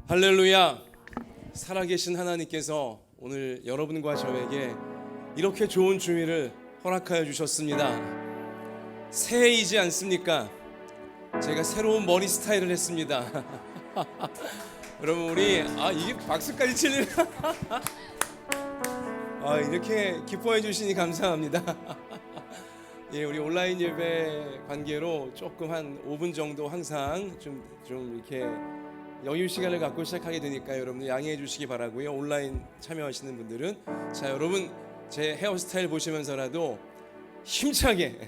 할렐루야. 살아계신 하나님께서 오늘 여러분과 저에게 이렇게 좋은 주일을 허락하여 주셨습니다. 새해이지 않습니까? 제가 새로운 머리 스타일을 했습니다. 여러분 우리 이게 박수까지 치는 이렇게 기뻐해 주시니 감사합니다. 예, 우리 온라인 예배 관계로 조금 한 5분 정도 항상 좀 이렇게 여유 시간을 갖고 시작하게 되니까 여러분 양해해 주시기 바라고요. 온라인 참여하시는 분들은 자, 여러분 제 헤어스타일 보시면서라도 힘차게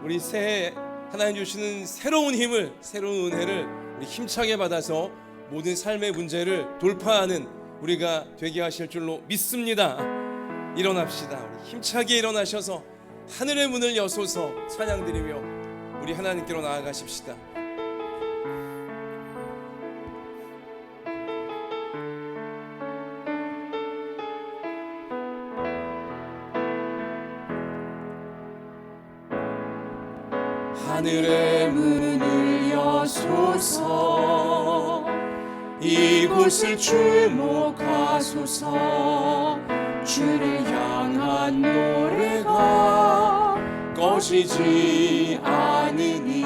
우리 새해 하나님 주시는 새로운 힘을, 새로운 은혜를 우리 힘차게 받아서 모든 삶의 문제를 돌파하는 우리가 되게 하실 줄로 믿습니다. 일어납시다. 우리 힘차게 일어나셔서 하늘의 문을 여소서 찬양드리며 우리 하나님께로 나아가십시다. 하늘의 문을 여소서, 이곳을 주목하소서. 주를 향한 노래가 꺼지지 않으니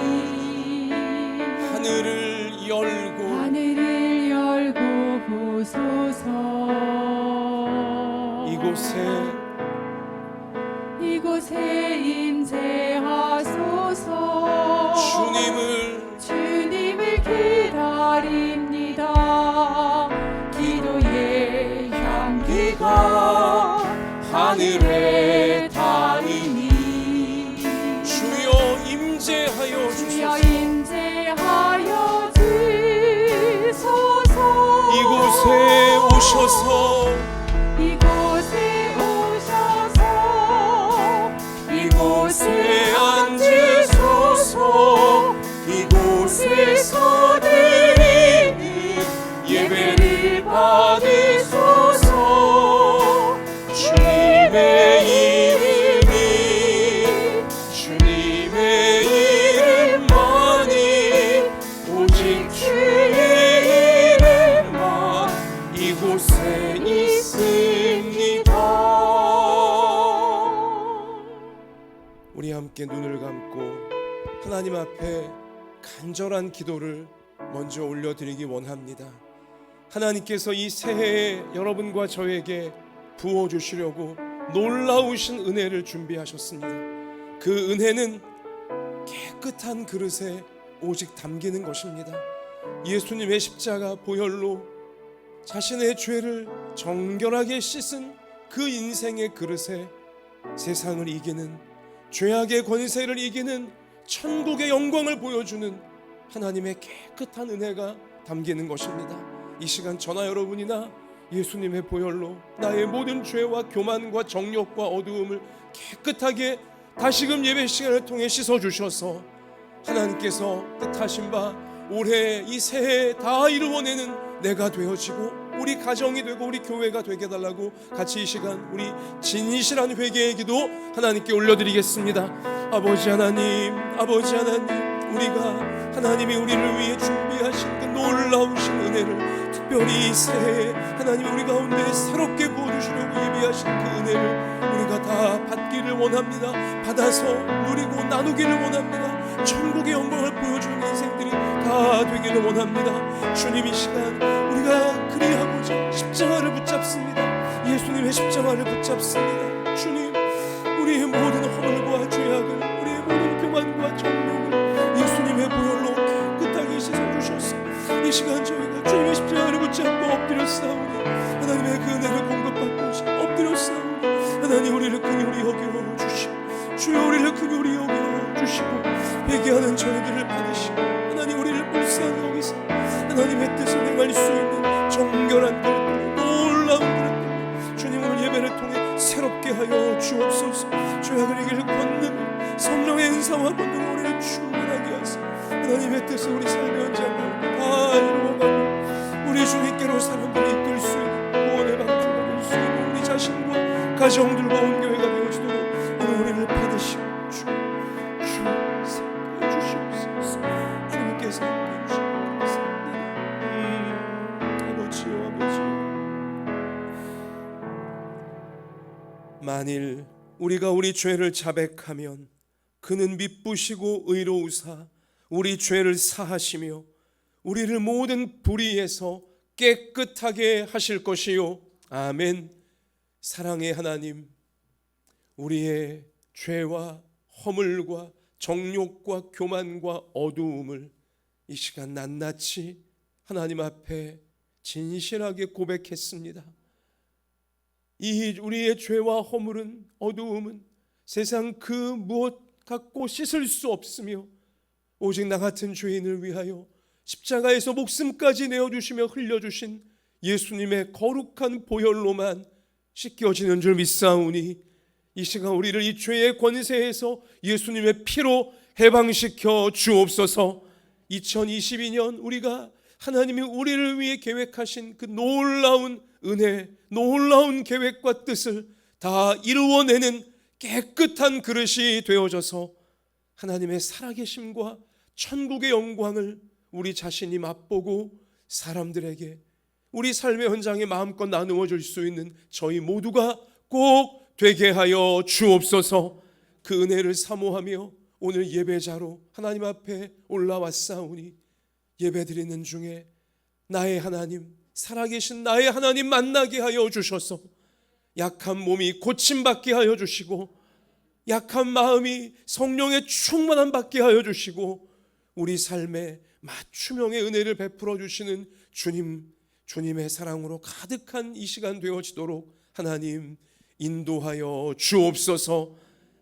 하늘을 열고 보소서. 이곳에 임재하소서. 주님을 기다립니다. 기도의 향기가 하늘에 닿으니 주여 임재하여 주소서. 이곳에 오셔서 이곳에 앉으소서. 이곳에서 드리는 예배를 받으소서. 주님의 이름만이, 오직 주의 이름만 이곳에 있습니다. 우리 함께 눈을 감고 하나님 앞에 간절한 기도를 먼저 올려드리기 원합니다. 하나님께서 이 새해에 여러분과 저에게 부어주시려고 놀라우신 은혜를 준비하셨습니다. 그 은혜는 깨끗한 그릇에 오직 담기는 것입니다. 예수님의 십자가 보혈로 자신의 죄를 정결하게 씻은 그 인생의 그릇에 세상을 이기는, 죄악의 권세를 이기는 천국의 영광을 보여주는 하나님의 깨끗한 은혜가 담기는 것입니다. 이 시간 저나 여러분이나 예수님의 보혈로 나의 모든 죄와 교만과 정욕과 어두움을 깨끗하게 다시금 예배 시간을 통해 씻어주셔서 하나님께서 뜻하신 바 올해 이 새해 다 이루어내는 내가 되어지고 우리 가정이 되고 우리 교회가 되게 해달라고 같이 이 시간 우리 진실한 회개의 기도 하나님께 올려드리겠습니다. 아버지 하나님, 우리가 하나님이 우리를 위해 준비하신 그 놀라우신 은혜를 특별히 이 새해에 하나님 우리 가운데 새롭게 부어주시려고 예비하신 그 은혜를 우리가 다 받기를 원합니다. 받아서 누리고 나누기를 원합니다. 천국의 영광을 보여주는 인생들이 다 되기를 원합니다. 주님, 이 시간 우리가 그리하고자 십자가를 붙잡습니다. 예수님의 십자가를 붙잡습니다. 주님, 우리의 모든 허물과 죄악을, 우리의 모든 교만과 정욕을 예수님의 보혈로 깨끗하게 씻어주셔서 이 시간 저희가 주님의 십자가를 붙잡고 엎드려 싸우니 하나님의 그 은혜를 공급받고 엎드려 싸우니 하나님 우리를 긍휼히 여겨주시고, 주여 우리를 긍휼히 여겨주시고 회개하는 저희들을 받으시고 하나님 우리를 불쌍히 여기사 하나님의 뜻을 행할 수 있는 정결한 그릇, 놀라운 그릇 주님 오늘 예배를 통해 새롭게 하여 주옵소서. 죄악을 이길 권능, 성령의 은사와 권능으로 우리를 충만하게 하사 하나님의 뜻을 우리 삶의 현장을 다 이루어가고 우리 주님께로 사람들을 이끌 수 있는 구원의 방주가 될 수 있는 우리 자신과 가정들과 온 교회가 되어지도록 오늘 우리를 받으시고 주 사랑해 주시옵소서. 주님께서 함께 해주시옵소서. 만일 우리가 우리 죄를 자백하면 그는 미쁘시고 의로우사 우리 죄를 사하시며 우리를 모든 불의에서 깨끗하게 하실 것이요. 아멘. 사랑의 하나님, 우리의 죄와 허물과 정욕과 교만과 어두움을 이 시간 낱낱이 하나님 앞에 진실하게 고백했습니다. 이 우리의 죄와 허물은, 어두움은 세상 그 무엇 갖고 씻을 수 없으며 오직 나 같은 죄인을 위하여 십자가에서 목숨까지 내어주시며 흘려주신 예수님의 거룩한 보혈로만 씻겨지는 줄 믿사오니 이 시간 우리를 이 죄의 권세에서 예수님의 피로 해방시켜 주옵소서. 2022년 우리가 하나님이 우리를 위해 계획하신 그 놀라운 은혜, 놀라운 계획과 뜻을 다 이루어내는 깨끗한 그릇이 되어져서 하나님의 살아계심과 천국의 영광을 우리 자신이 맛보고 사람들에게 우리 삶의 현장에 마음껏 나누어 줄 수 있는 저희 모두가 꼭 되게 하여 주옵소서. 그 은혜를 사모하며 오늘 예배자로 하나님 앞에 올라왔사오니 예배드리는 중에 나의 하나님, 살아계신 나의 하나님 만나게 하여 주셔서 약한 몸이 고침받게 하여 주시고 약한 마음이 성령의 충만함 받게 하여 주시고 우리 삶에 맞춤형의 은혜를 베풀어 주시는 주님의 사랑으로 가득한 이 시간 되어지도록 하나님 인도하여 주옵소서.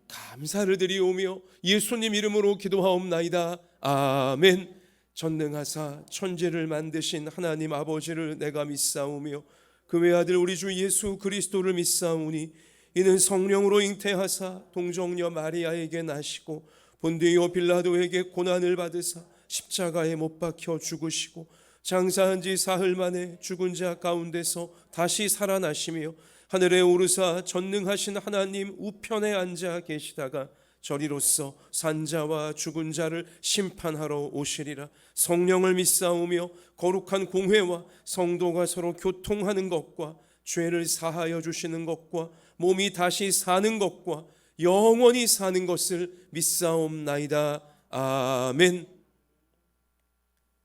감사를 드리오며 예수님 이름으로 기도하옵나이다. 아멘. 전능하사 천지를 만드신 하나님 아버지를 내가 믿사오며 그 외아들 우리 주 예수 그리스도를 믿사오니 이는 성령으로 잉태하사 동정녀 마리아에게 나시고 본디오 빌라도에게 고난을 받으사 십자가에 못 박혀 죽으시고 장사한 지 사흘 만에 죽은 자 가운데서 다시 살아나시며 하늘에 오르사 전능하신 하나님 우편에 앉아 계시다가 저리로서 산자와 죽은 자를 심판하러 오시리라. 성령을 믿사오며 거룩한 공회와 성도가 서로 교통하는 것과 죄를 사하여 주시는 것과 몸이 다시 사는 것과 영원히 사는 것을 믿사옵나이다. 아멘.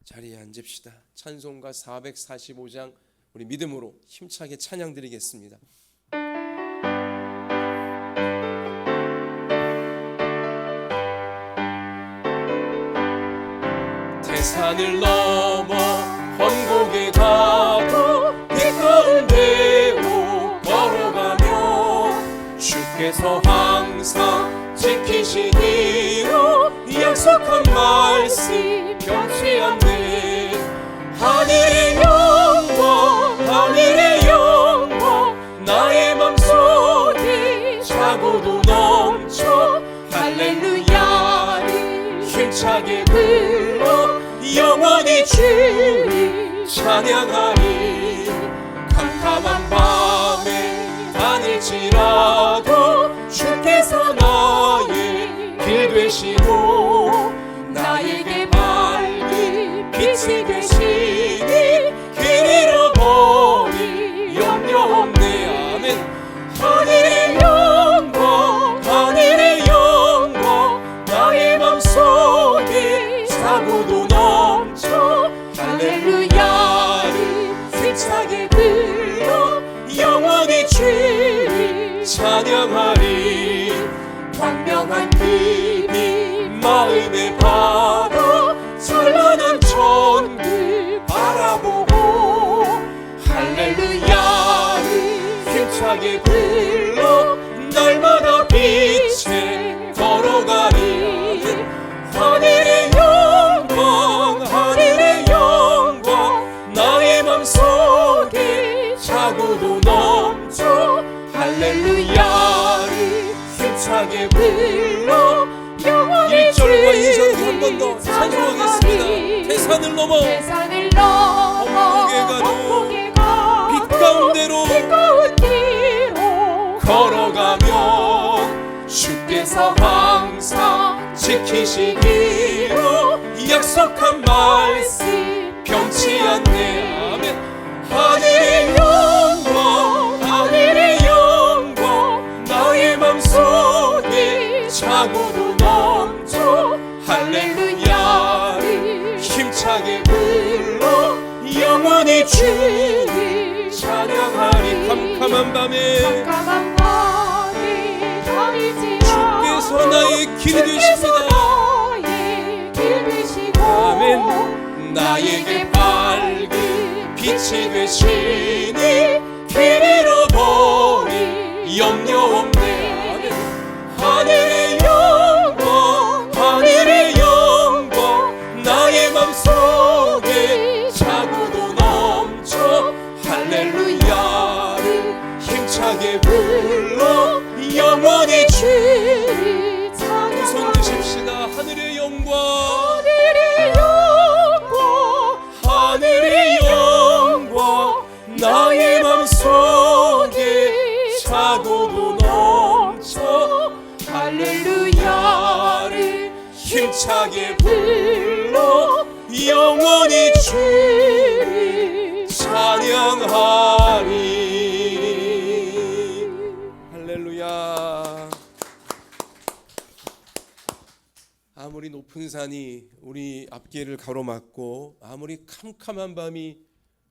자리에 앉읍시다. 찬송가 445장 우리 믿음으로 힘차게 찬양 드리겠습니다. 태산을 넘어 헌곡에 가도 빛 가운데 걸어가며 주께서 항상 지키시기로 약속한 말씀 변치 않네. 하늘의 영광 하늘의 영광 나의 맘속에 차고도 넘쳐 할렐루야를 힘차게 불러 영원히 주를 찬양하리. 캄캄한 밤에 다닐지라도 주께서 나의 길 되시고 나에게 밝은 빛이 되시니 길 잃어버릴 염려 없네. 아멘. 하늘의 영광 하늘의 영광 나의 맘속에 사고도 넘쳐 할렐루야를 힘차게 불러 영원히 주를 찬양하리. 광명한 그빛 마음에 받아 찬란한 천국 바라보고 할렐루야를 힘차게 불러 날마다 빛에 걸어가리. 하늘의 영광 하늘의 영광 나의 맘속에 차고도 넘쳐 할렐루야를 힘차게 불러 영원히 1절과 2절 한 번 더 찬송하겠습니다. 태산을 넘어 헌곡에 가도 빛 가운데로 걸어가면 주께서 항상 지키시기로 약속한 말씀 변치 않네. 아멘. 하늘의 영광 하늘의 영광 영원히 주를 찬양하리. 캄캄한 밤에 깜깜한 밤에 다닐지라 주께서 나의 길이 되십니다. 나의 길 되시고 아멘. 나에게 밝은 빛이 되시니 길 잃어버리 염려 없네. 하늘의 영광 하늘의 영광 나의 맘속에 차고도 넘쳐 할렐루야를 힘차게 불러 영원히 주를 찬양하리. 손 드십시다. 하늘의 영광 하늘의 영광 하늘의 영광 나의 맘속에 차고도 넘쳐 할렐루야를 힘차게 불러 영원히 주를 찬양하리. 할렐루야. 아무리 높은 산이 우리 앞길을 가로막고 아무리 캄캄한 밤이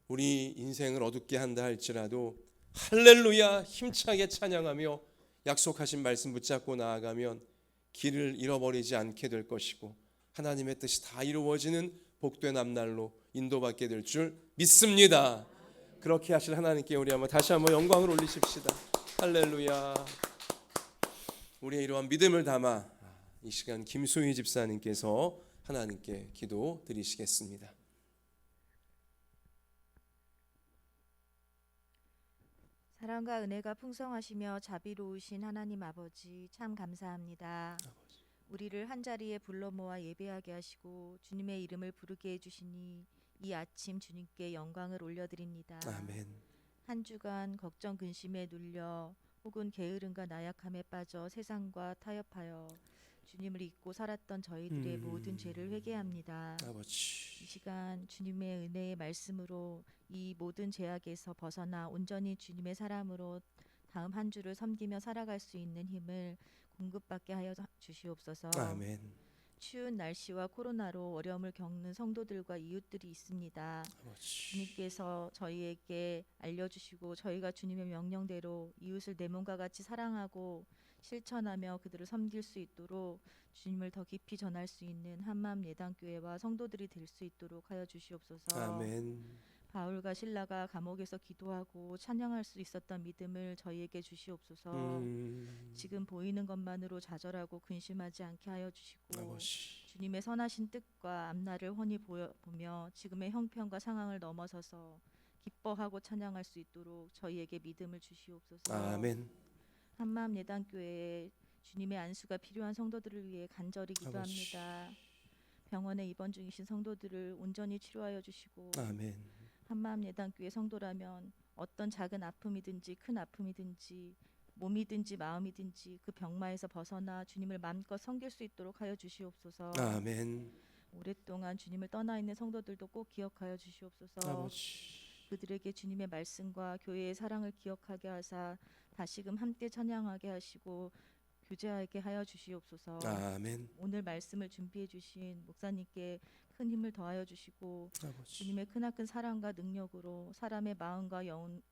우리 인생을 어둡게 한다 할지라도 할렐루야 힘차게 찬양하며 약속하신 말씀 붙잡고 나아가면 길을 잃어버리지 않게 될 것이고 하나님의 뜻이 다 이루어지는 복된 앞날로 인도받게 될 줄 믿습니다. 그렇게 하실 하나님께 우리 다시 한번 영광을 올리십시다. 할렐루야. 우리의 이러한 믿음을 담아 이 시간 김소희 집사님께서 하나님께 기도 드리시겠습니다. 사랑과 은혜가 풍성하시며 자비로우신 하나님 아버지 참 감사합니다. 우리를 한자리에 불러 모아 예배하게 하시고 주님의 이름을 부르게 해주시니 이 아침 주님께 영광을 올려드립니다. 아멘. 한 주간 걱정 근심에 눌려 혹은 게으름과 나약함에 빠져 세상과 타협하여 주님을 잊고 살았던 저희들의 모든 죄를 회개합니다. 아버지. 이 시간 주님의 은혜의 말씀으로 이 모든 죄악에서 벗어나 온전히 주님의 사람으로 다음 한 주를 섬기며 살아갈 수 있는 힘을 공급받게 하여 주시옵소서. 아멘. 추운 날씨와 코로나로 어려움을 겪는 성도들과 이웃들이 있습니다. 아버지. 주님께서 저희에게 알려주시고 저희가 주님의 명령대로 이웃을 내 몸과 같이 사랑하고 실천하며 그들을 섬길 수 있도록 주님을 더 깊이 전할 수 있는 한마음 예당교회와 성도들이 될 수 있도록 하여 주시옵소서. 아멘. 바울과 실라가 감옥에서 기도하고 찬양할 수 있었던 믿음을 저희에게 주시옵소서. 지금 보이는 것만으로 좌절하고 근심하지 않게 하여 주시고 아버지. 주님의 선하신 뜻과 앞날을 훤히 보며 지금의 형편과 상황을 넘어서서 기뻐하고 찬양할 수 있도록 저희에게 믿음을 주시옵소서. 아멘. 한마음 예당교회에 주님의 안수가 필요한 성도들을 위해 간절히 기도합니다. 병원에 입원 중이신 성도들을 온전히 치료하여 주시고 아멘. 한마음 예당교회 성도라면 어떤 작은 아픔이든지 큰 아픔이든지 몸이든지 마음이든지 그 병마에서 벗어나 주님을 마음껏 섬길 수 있도록 하여 주시옵소서. 아멘. 오랫동안 주님을 떠나 있는 성도들도 꼭 기억하여 주시옵소서. 아버지. 그들에게 주님의 말씀과 교회의 사랑을 기억하게 하사 다시금 함께 찬양하게 하시고 교제하게 하여 주시옵소서. 아멘. 오늘 말씀을 준비해 주신 목사님께 큰 힘을 더하여 주시고 아버지. 주님의 크나큰 사랑과 능력으로 사람의 마음과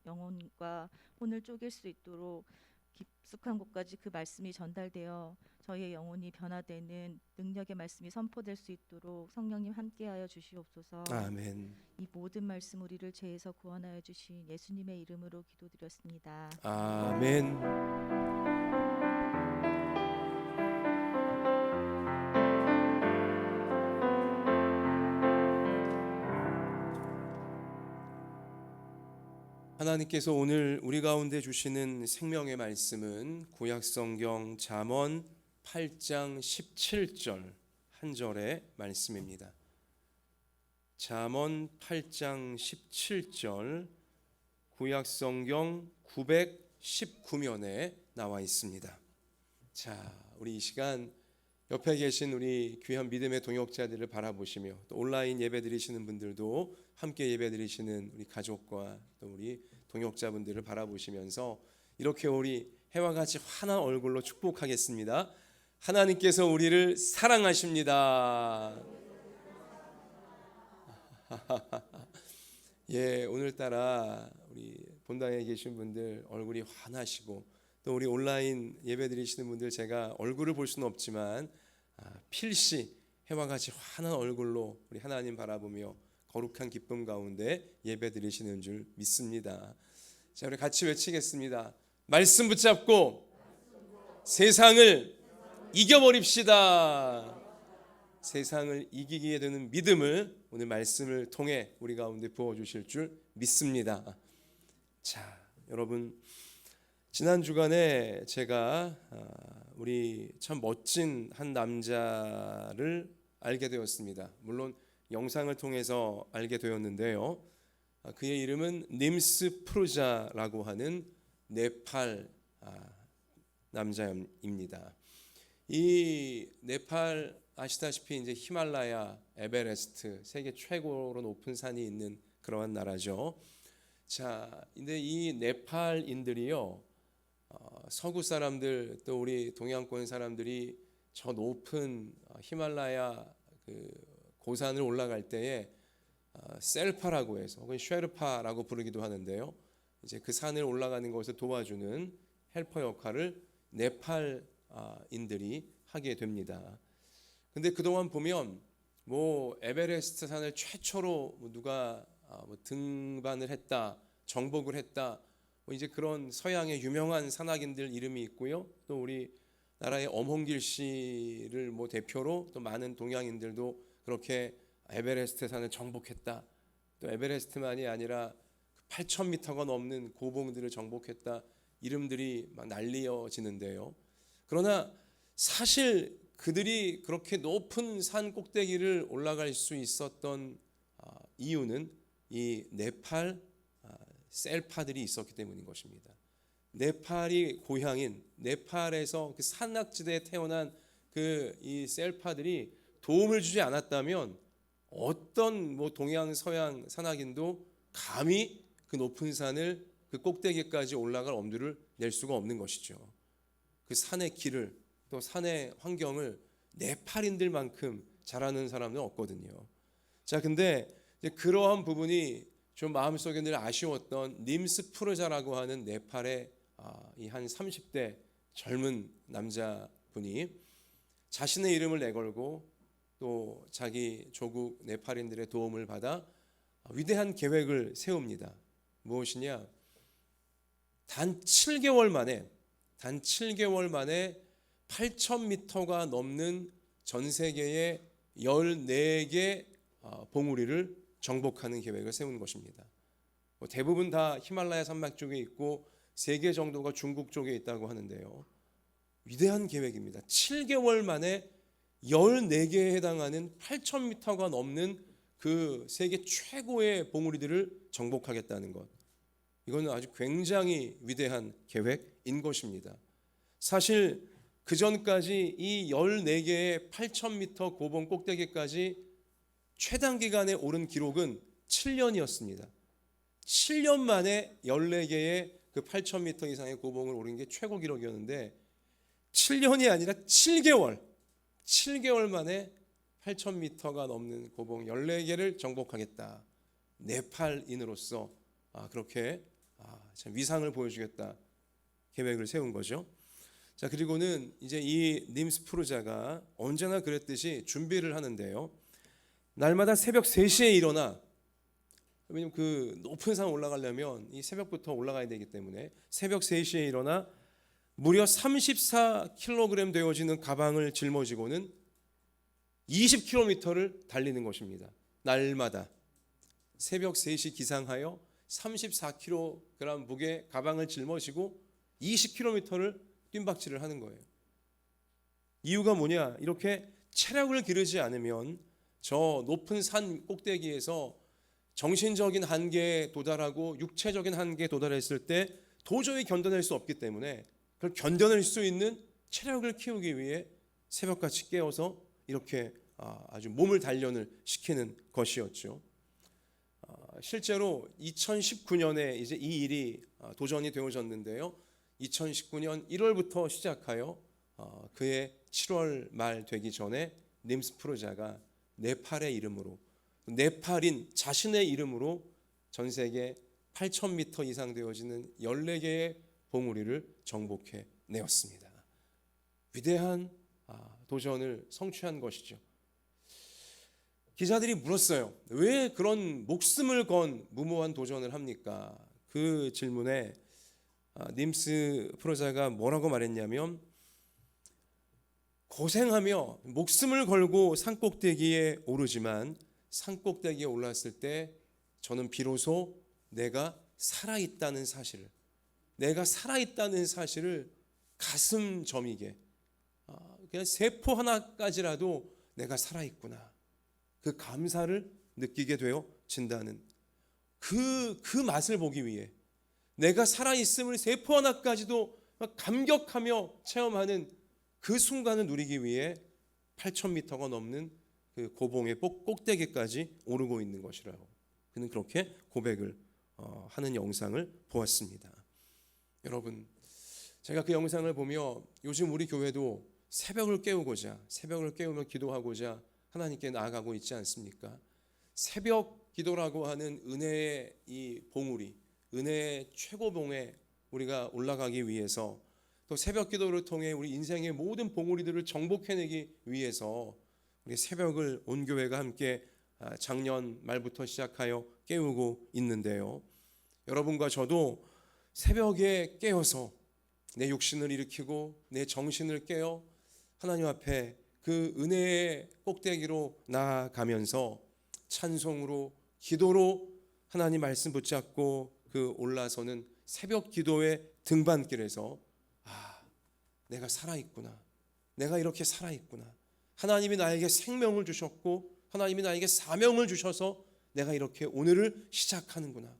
영혼과 혼을 쪼갤 수 있도록 깊숙한 곳까지 그 말씀이 전달되어 저희의 영혼이 변화되는 능력의 말씀이 선포될 수 있도록 성령님 함께하여 주시옵소서. 아멘. 이 모든 말씀 우리를 죄에서 구원하여 주신 예수님의 이름으로 기도드렸습니다. 아멘. 하나님께서 오늘 우리 가운데 주시는 생명의 말씀은 구약성경 잠언 8장 17절 한 절의 말씀입니다. 잠언 8장 17절 구약성경 919면에 나와 있습니다. 자, 우리 이 시간 옆에 계신 우리 귀한 믿음의 동역자들을 바라보시며 또 온라인 예배 드리시는 분들도 함께 예배 드리시는 우리 가족과 또 우리 동역자분들을 바라보시면서 이렇게 우리 해와 같이 환한 얼굴로 축복하겠습니다. 하나님께서 우리를 사랑하십니다. 예, 오늘따라 우리 본당에 계신 분들 얼굴이 환하시고 또 우리 온라인 예배 드리시는 분들 제가 얼굴을 볼 수는 없지만 필시 해와 같이 환한 얼굴로 우리 하나님 바라보며 거룩한 기쁨 가운데 예배 드리시는 줄 믿습니다. 자, 우리 같이 외치겠습니다. 말씀 붙잡고 세상을 이겨버립시다. 세상을 이기게 되는 믿음을 오늘 말씀을 통해 우리 가운데 부어주실 줄 믿습니다. 자, 여러분, 지난 주간에 제가 우리 참 멋진 한 남자를 알게 되었습니다. 물론 영상을 통해서 알게 되었는데요. 그의 이름은 님스 프루자라고 하는 네팔 남자입니다. 이 네팔 아시다시피 이제 히말라야, 에베레스트 세계 최고로 높은 산이 있는 그러한 나라죠. 자, 근데 이 네팔인들이요, 서구 사람들 또 우리 동양권 사람들이 저 높은 히말라야 그 고산을 올라갈 때에 셀파라고 해서 혹은 쉐르파라고 부르기도 하는데요. 이제 그 산을 올라가는 것을 도와주는 헬퍼 역할을 네팔인들이 하게 됩니다. 근데 그동안 보면 뭐 에베레스트 산을 최초로 누가 등반을 했다, 정복을 했다, 뭐 이제 그런 서양의 유명한 산악인들 이름이 있고요. 또 우리 나라의 엄홍길 씨를 뭐 대표로 또 많은 동양인들도 그렇게 에베레스트 산을 정복했다. 또 에베레스트만이 아니라 8,000m가 넘는 고봉들을 정복했다. 이름들이 막 날리어지는데요. 그러나 사실 그들이 그렇게 높은 산 꼭대기를 올라갈 수 있었던 이유는 이 네팔 셀파들이 있었기 때문인 것입니다. 네팔이 고향인 네팔에서 그 산악지대에 태어난 그 이 셀파들이 도움을 주지 않았다면 어떤 뭐 동양 서양 산악인도 감히 그 높은 산을 그 꼭대기까지 올라갈 엄두를 낼 수가 없는 것이죠. 그 산의 길을 또 산의 환경을 네팔인들만큼 잘하는 사람은 없거든요. 자, 근데 이제 그러한 부분이 좀 마음속에 늘 아쉬웠던 님스 프루자라고 하는 네팔의 이 한 30대 젊은 남자분이 자신의 이름을 내걸고 또 자기 조국 네팔인들의 도움을 받아 위대한 계획을 세웁니다. 무엇이냐? 단 7개월 만에 8,000m가 넘는 전 세계의 14개 봉우리를 정복하는 계획을 세운 것입니다. 대부분 다 히말라야 산맥 쪽에 있고 3개 정도가 중국 쪽에 있다고 하는데요. 위대한 계획입니다. 7개월 만에 14개에 해당하는 8,000m가 넘는 그 세계 최고의 봉우리들을 정복하겠다는 것. 이건 아주 굉장히 위대한 계획인 것입니다. 사실 그 전까지 이 14개의 8,000m 고봉 꼭대기까지 최단 기간에 오른 기록은 7년이었습니다. 7년 만에 14개의 그 8,000m 이상의 고봉을 오른 게 최고 기록이었는데 7년이 아니라 7개월 만에 8,000m가 넘는 고봉 14개를 정복하겠다. 네팔인으로서 그렇게 참 위상을 보여주겠다 계획을 세운 거죠. 자, 그리고는 이제 이 님스 프루자가 언제나 그랬듯이 준비를 하는데요. 날마다 새벽 3시에 일어나, 왜냐면 그 높은 산 올라가려면 이 새벽부터 올라가야 되기 때문에 새벽 3시에 일어나 무려 34kg 되어지는 가방을 짊어지고는 20km를 달리는 것입니다. 날마다 새벽 3시 기상하여 34kg 무게 가방을 짊어지고 20km를 뜀박질을 하는 거예요. 이유가 뭐냐? 이렇게 체력을 기르지 않으면 저 높은 산 꼭대기에서 정신적인 한계에 도달하고 육체적인 한계에 도달했을 때 도저히 견뎌낼 수 없기 때문에 그걸 견뎌낼 수 있는 체력을 키우기 위해 새벽같이 깨어서 이렇게 아주 몸을 단련을 시키는 것이었죠. 실제로 2019년에 이제 이 일이 도전이 되어졌는데요. 2019년 1월부터 시작하여 그해 7월 말 되기 전에 님스 프루자가 네팔의 이름으로, 네팔인 자신의 이름으로 전 세계 8,000m 이상 되어지는 14개의 봉우리를 정복해 내었습니다. 위대한 도전을 성취한 것이죠. 기자들이 물었어요. 왜 그런 목숨을 건 무모한 도전을 합니까? 그 질문에 님스 프로자가 뭐라고 말했냐면, 고생하며 목숨을 걸고 산꼭대기에 오르지만 산꼭대기에 올랐을 때 저는 비로소 내가 살아있다는 사실을 가슴 저미게, 그냥 세포 하나까지라도 내가 살아있구나, 그 감사를 느끼게 되어진다는 그 맛을 보기 위해, 내가 살아있음을 세포 하나까지도 감격하며 체험하는 그 순간을 누리기 위해 8,000m가 넘는 그 고봉의 꼭대기까지 오르고 있는 것이라고 그는 그렇게 고백을 하는 영상을 보았습니다. 여러분, 제가 그 영상을 보며 요즘 우리 교회도 새벽을 깨우며 기도하고자 하나님께 나아가고 있지 않습니까? 새벽 기도라고 하는 은혜의 이 봉우리, 은혜의 최고봉에 우리가 올라가기 위해서, 또 새벽 기도를 통해 우리 인생의 모든 봉우리들을 정복해내기 위해서 우리 새벽을 온 교회가 함께 작년 말부터 시작하여 깨우고 있는데요. 여러분과 저도 새벽에 깨어서 내 육신을 일으키고 내 정신을 깨어 하나님 앞에 그 은혜의 꼭대기로 나아가면서 찬송으로, 기도로 하나님 말씀 붙잡고 그 올라서는 새벽 기도의 등반길에서 내가 살아있구나, 내가 이렇게 살아있구나, 하나님이 나에게 생명을 주셨고 하나님이 나에게 사명을 주셔서 내가 이렇게 오늘을 시작하는구나,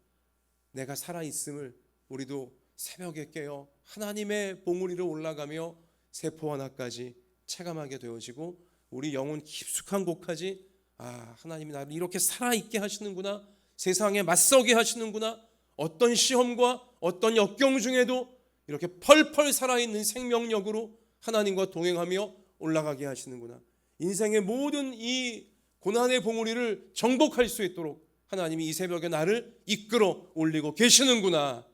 내가 살아있음을 우리도 새벽에 깨어 하나님의 봉우리로 올라가며 세포 하나까지 체감하게 되어지고, 우리 영혼 깊숙한 곳까지 하나님이 나를 이렇게 살아있게 하시는구나, 세상에 맞서게 하시는구나, 어떤 시험과 어떤 역경 중에도 이렇게 펄펄 살아있는 생명력으로 하나님과 동행하며 올라가게 하시는구나, 인생의 모든 이 고난의 봉우리를 정복할 수 있도록 하나님이 이 새벽에 나를 이끌어 올리고 계시는구나,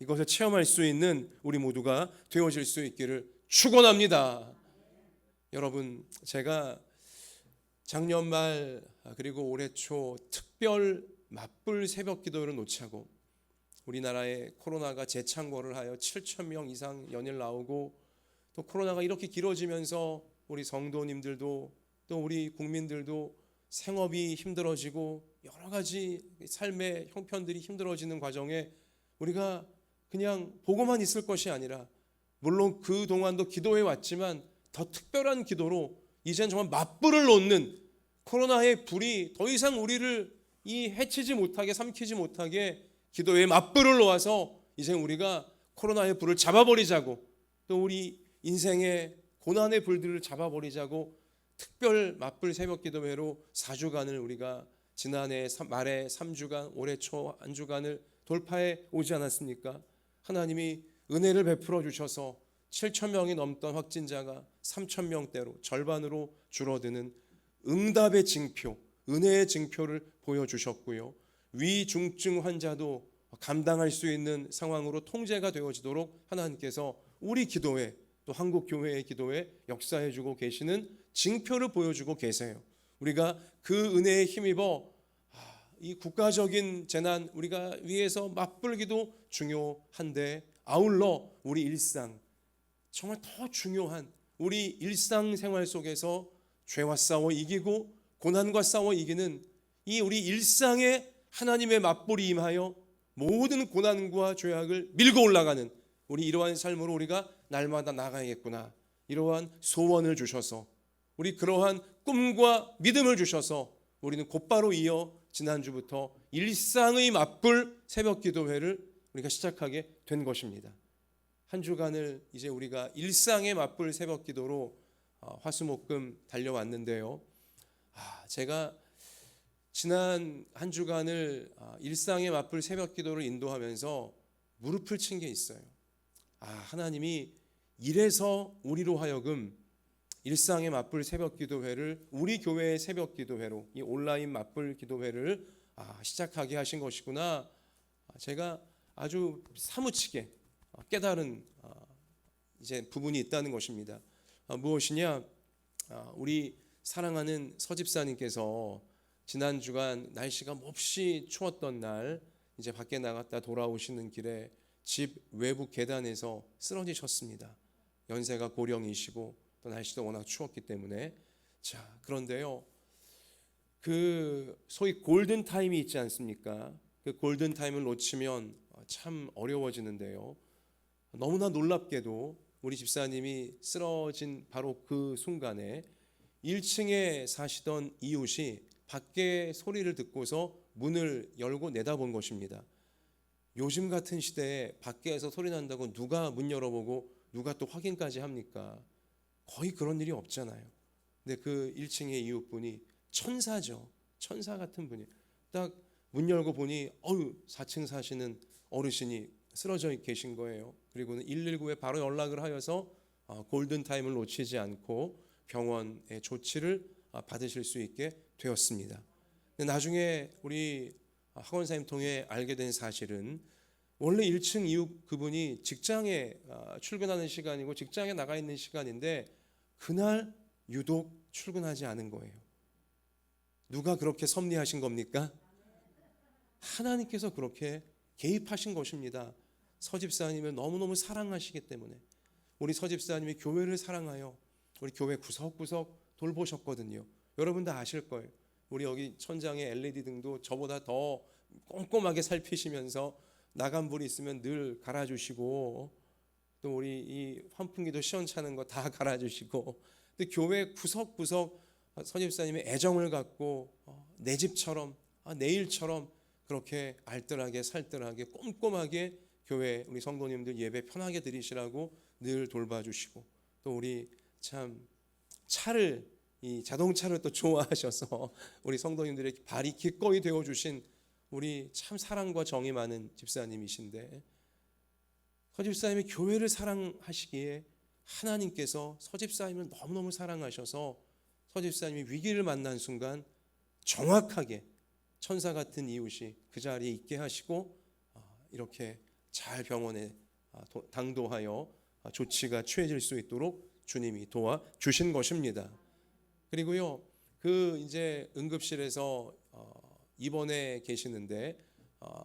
이것을 체험할 수 있는 우리 모두가 되어질 수 있기를 축원합니다. 여러분, 제가 작년 말 그리고 올해 초 특별 맞불 새벽 기도를 놓자고, 우리나라에 코로나가 재창궐을 하여 7,000명 이상 연일 나오고, 또 코로나가 이렇게 길어지면서 우리 성도님들도 또 우리 국민들도 생업이 힘들어지고 여러 가지 삶의 형편들이 힘들어지는 과정에 우리가 그냥 보고만 있을 것이 아니라, 물론 그 동안도 기도해 왔지만 더 특별한 기도로 이제는 정말 맞불을 놓는, 코로나의 불이 더 이상 우리를 해치지 못하게, 삼키지 못하게 기도에 맞불을 놓아서 이제 우리가 코로나의 불을 잡아버리자고, 또 우리 인생의 고난의 불들을 잡아버리자고 특별 맞불 새벽 기도회로 4주간을 우리가 지난해 말에 3주간, 올해 초 1주간을 돌파해 오지 않았습니까? 하나님이 은혜를 베풀어 주셔서 7,000명이 넘던 확진자가 3,000명대로 절반으로 줄어드는 응답의 징표, 은혜의 징표를 보여주셨고요. 위중증 환자도 감당할 수 있는 상황으로 통제가 되어지도록 하나님께서 우리 기도회, 또 한국교회의 기도에 역사해주고 계시는 징표를 보여주고 계세요. 우리가 그 은혜에 힘입어 이 국가적인 재난 우리가 위해서 맞불기도 중요한데, 아울러 우리 일상, 정말 더 중요한 우리 일상생활 속에서 죄와 싸워 이기고 고난과 싸워 이기는 이 우리 일상에 하나님의 맞불이 임하여 모든 고난과 죄악을 밀고 올라가는 우리 이러한 삶으로 우리가 날마다 나가야겠구나, 이러한 소원을 주셔서, 우리 그러한 꿈과 믿음을 주셔서 우리는 곧바로 이어 지난주부터 일상의 맞불 새벽 기도회를 우리가 시작하게 된 것입니다. 한 주간을 이제 우리가 일상의 맞불 새벽 기도로 화수목금 달려왔는데요. 제가 지난 한 주간을 일상의 맞불 새벽 기도를 인도하면서 무릎을 친 게 있어요. 하나님이 이래서 우리로 하여금 일상의 맞불 새벽 기도회를 우리 교회의 새벽 기도회로, 이 온라인 맞불 기도회를 시작하게 하신 것이구나. 제가 아주 사무치게 깨달은 이제 부분이 있다는 것입니다. 무엇이냐? 우리 사랑하는 서집사님께서 지난 주간 날씨가 몹시 추웠던 날 이제 밖에 나갔다 돌아오시는 길에 집 외부 계단에서 쓰러지셨습니다. 연세가 고령이시고 또 날씨도 워낙 추웠기 때문에. 자, 그런데요, 그 소위 골든 타임이 있지 않습니까? 그 골든 타임을 놓치면 참 어려워지는데요. 너무나 놀랍게도 우리 집사님이 쓰러진 바로 그 순간에 1층에 사시던 이웃이 밖에 소리를 듣고서 문을 열고 내다본 것입니다. 요즘 같은 시대에 밖에서 소리 난다고 누가 문 열어보고 누가 또 확인까지 합니까? 거의 그런 일이 없잖아요. 근데 그 1층의 이웃분이 천사죠. 천사 같은 분이 딱 문 열고 보니 4층 사시는 어르신이 쓰러져 계신 거예요. 그리고는 119에 바로 연락을 하여서 골든 타임을 놓치지 않고 병원의 조치를 받으실 수 있게 되었습니다. 근데 나중에 우리 학원사님 통해 알게 된 사실은 원래 1층 이웃 그분이 직장에 출근하는 시간이고 직장에 나가 있는 시간인데 그날 유독 출근하지 않은 거예요. 누가 그렇게 섭리하신 겁니까? 하나님께서 그렇게 개입하신 것입니다. 서집사님을 너무너무 사랑하시기 때문에 우리 서집사님이 교회를 사랑하여 우리 교회 구석구석 돌보셨거든요. 여러분 다 아실 거예요. 우리 여기 천장에 LED 등도 저보다 더 꼼꼼하게 살피시면서 나간 불이 있으면 늘 갈아주시고 또 우리 이 환풍기도 시원찮은 거 다 갈아주시고 또 교회 구석구석 서집사님의 애정을 갖고 내 집처럼 내 일처럼 그렇게 알뜰하게 살뜰하게 꼼꼼하게 교회 우리 성도님들 예배 편하게 드리시라고 늘 돌봐주시고 또 우리 참 차를 이 자동차를 또 좋아하셔서 우리 성도님들의 발이 기꺼이 되어주신 우리 참 사랑과 정이 많은 집사님이신데 서집사님이 교회를 사랑하시기에 하나님께서 서집사님을 너무너무 사랑하셔서 서집사님이 위기를 만난 순간 정확하게 천사 같은 이웃이 그 자리에 있게 하시고 이렇게 잘 병원에 당도하여 조치가 취해질 수 있도록 주님이 도와주신 것입니다. 그리고요, 그 이제 응급실에서 입원해 계시는데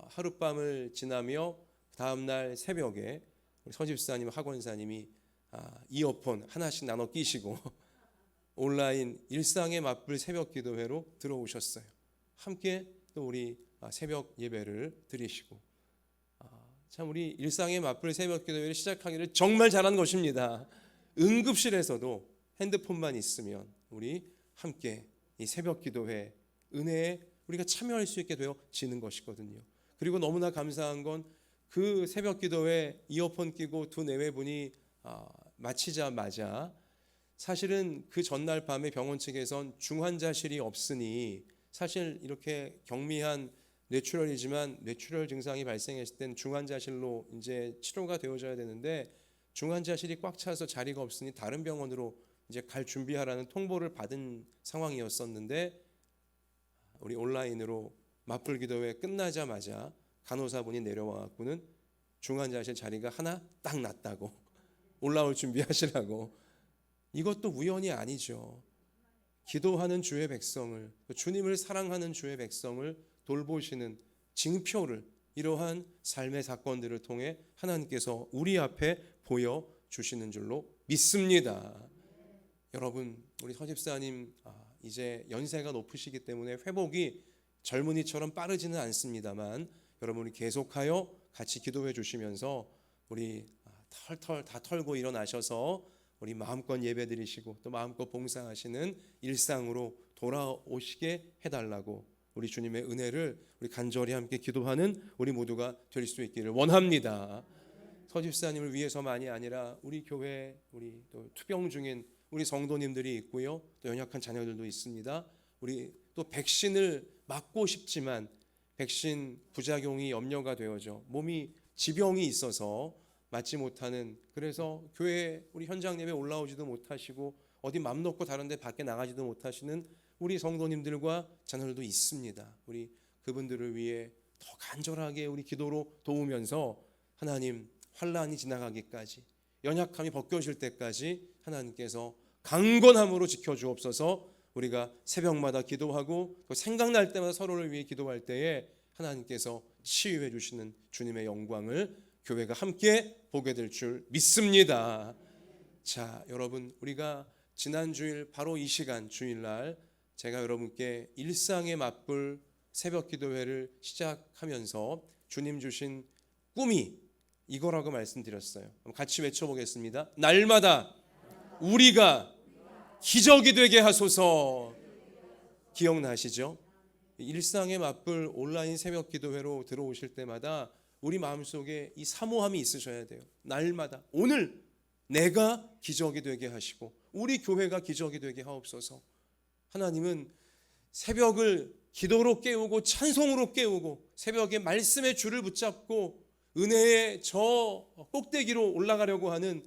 하룻밤을 지나며 다음날 새벽에 우리 서집사님 학원사님이 이어폰 하나씩 나눠 끼시고 온라인 일상의 맞불 새벽 기도회로 들어오셨어요. 함께 또 우리 새벽 예배를 드리시고 참 우리 일상의 맞불 새벽 기도회를 시작하기를 정말 잘한 것입니다. 응급실에서도 핸드폰만 있으면 우리 함께 이 새벽 기도회 은혜에 우리가 참여할 수 있게 되어지는 것이거든요. 그리고 너무나 감사한 건 그 새벽 기도회 이어폰 끼고 두 내외분이 마치자마자 사실은 그 전날 밤에 병원 측에선 중환자실이 없으니 사실 이렇게 경미한 뇌출혈이지만 뇌출혈 증상이 발생했을 땐 중환자실로 이제 치료가 되어져야 되는데 중환자실이 꽉 차서 자리가 없으니 다른 병원으로 이제 갈 준비하라는 통보를 받은 상황이었었는데 우리 온라인으로 맞불 기도회 끝나자마자 간호사분이 내려와 갖고는 중환자실 자리가 하나 딱 났다고 올라올 준비하시라고. 이것도 우연이 아니죠. 기도하는 주의 백성을, 주님을 사랑하는 주의 백성을 돌보시는 징표를 이러한 삶의 사건들을 통해 하나님께서 우리 앞에 보여주시는 줄로 믿습니다. 여러분, 우리 서집사님 이제 연세가 높으시기 때문에 회복이 젊은이처럼 빠르지는 않습니다만 여러분이 계속하여 같이 기도해 주시면서 우리 털털 다 털고 일어나셔서 우리 마음껏 예배 드리시고 또 마음껏 봉사하시는 일상으로 돌아오시게 해달라고 우리 주님의 은혜를 우리 간절히 함께 기도하는 우리 모두가 될 수 있기를 원합니다. 서집사님을 위해서만이 아니라 우리 교회 우리 또 투병 중인 우리 성도님들이 있고요, 또 연약한 자녀들도 있습니다. 우리 또 백신을 맞고 싶지만 백신 부작용이 염려가 되어져 몸이 지병이 있어서 맞지 못하는, 그래서 교회 우리 현장 예배 올라오지도 못하시고 어디 맘 놓고 다른 데 밖에 나가지도 못하시는 우리 성도님들과 자녀들도 있습니다. 우리 그분들을 위해 더 간절하게 우리 기도로 도우면서 하나님 환란이 지나가기까지, 연약함이 벗겨질 때까지 하나님께서 강건함으로 지켜주옵소서. 우리가 새벽마다 기도하고 또 생각날 때마다 서로를 위해 기도할 때에 하나님께서 치유해 주시는 주님의 영광을 교회가 함께 보게 될 줄 믿습니다. 자, 여러분, 우리가 지난 주일 바로 이 시간 주일날 제가 여러분께 일상의 맞불 새벽 기도회를 시작하면서 주님 주신 꿈이 이거라고 말씀드렸어요. 같이 외쳐보겠습니다. 날마다 우리가 기적이 되게 하소서. 기억나시죠? 일상의 맞불 온라인 새벽 기도회로 들어오실 때마다 우리 마음속에 이 사모함이 있으셔야 돼요. 날마다 오늘 내가 기적이 되게 하시고 우리 교회가 기적이 되게 하옵소서. 하나님은 새벽을 기도로 깨우고 찬송으로 깨우고 새벽에 말씀의 줄을 붙잡고 은혜의 저 꼭대기로 올라가려고 하는,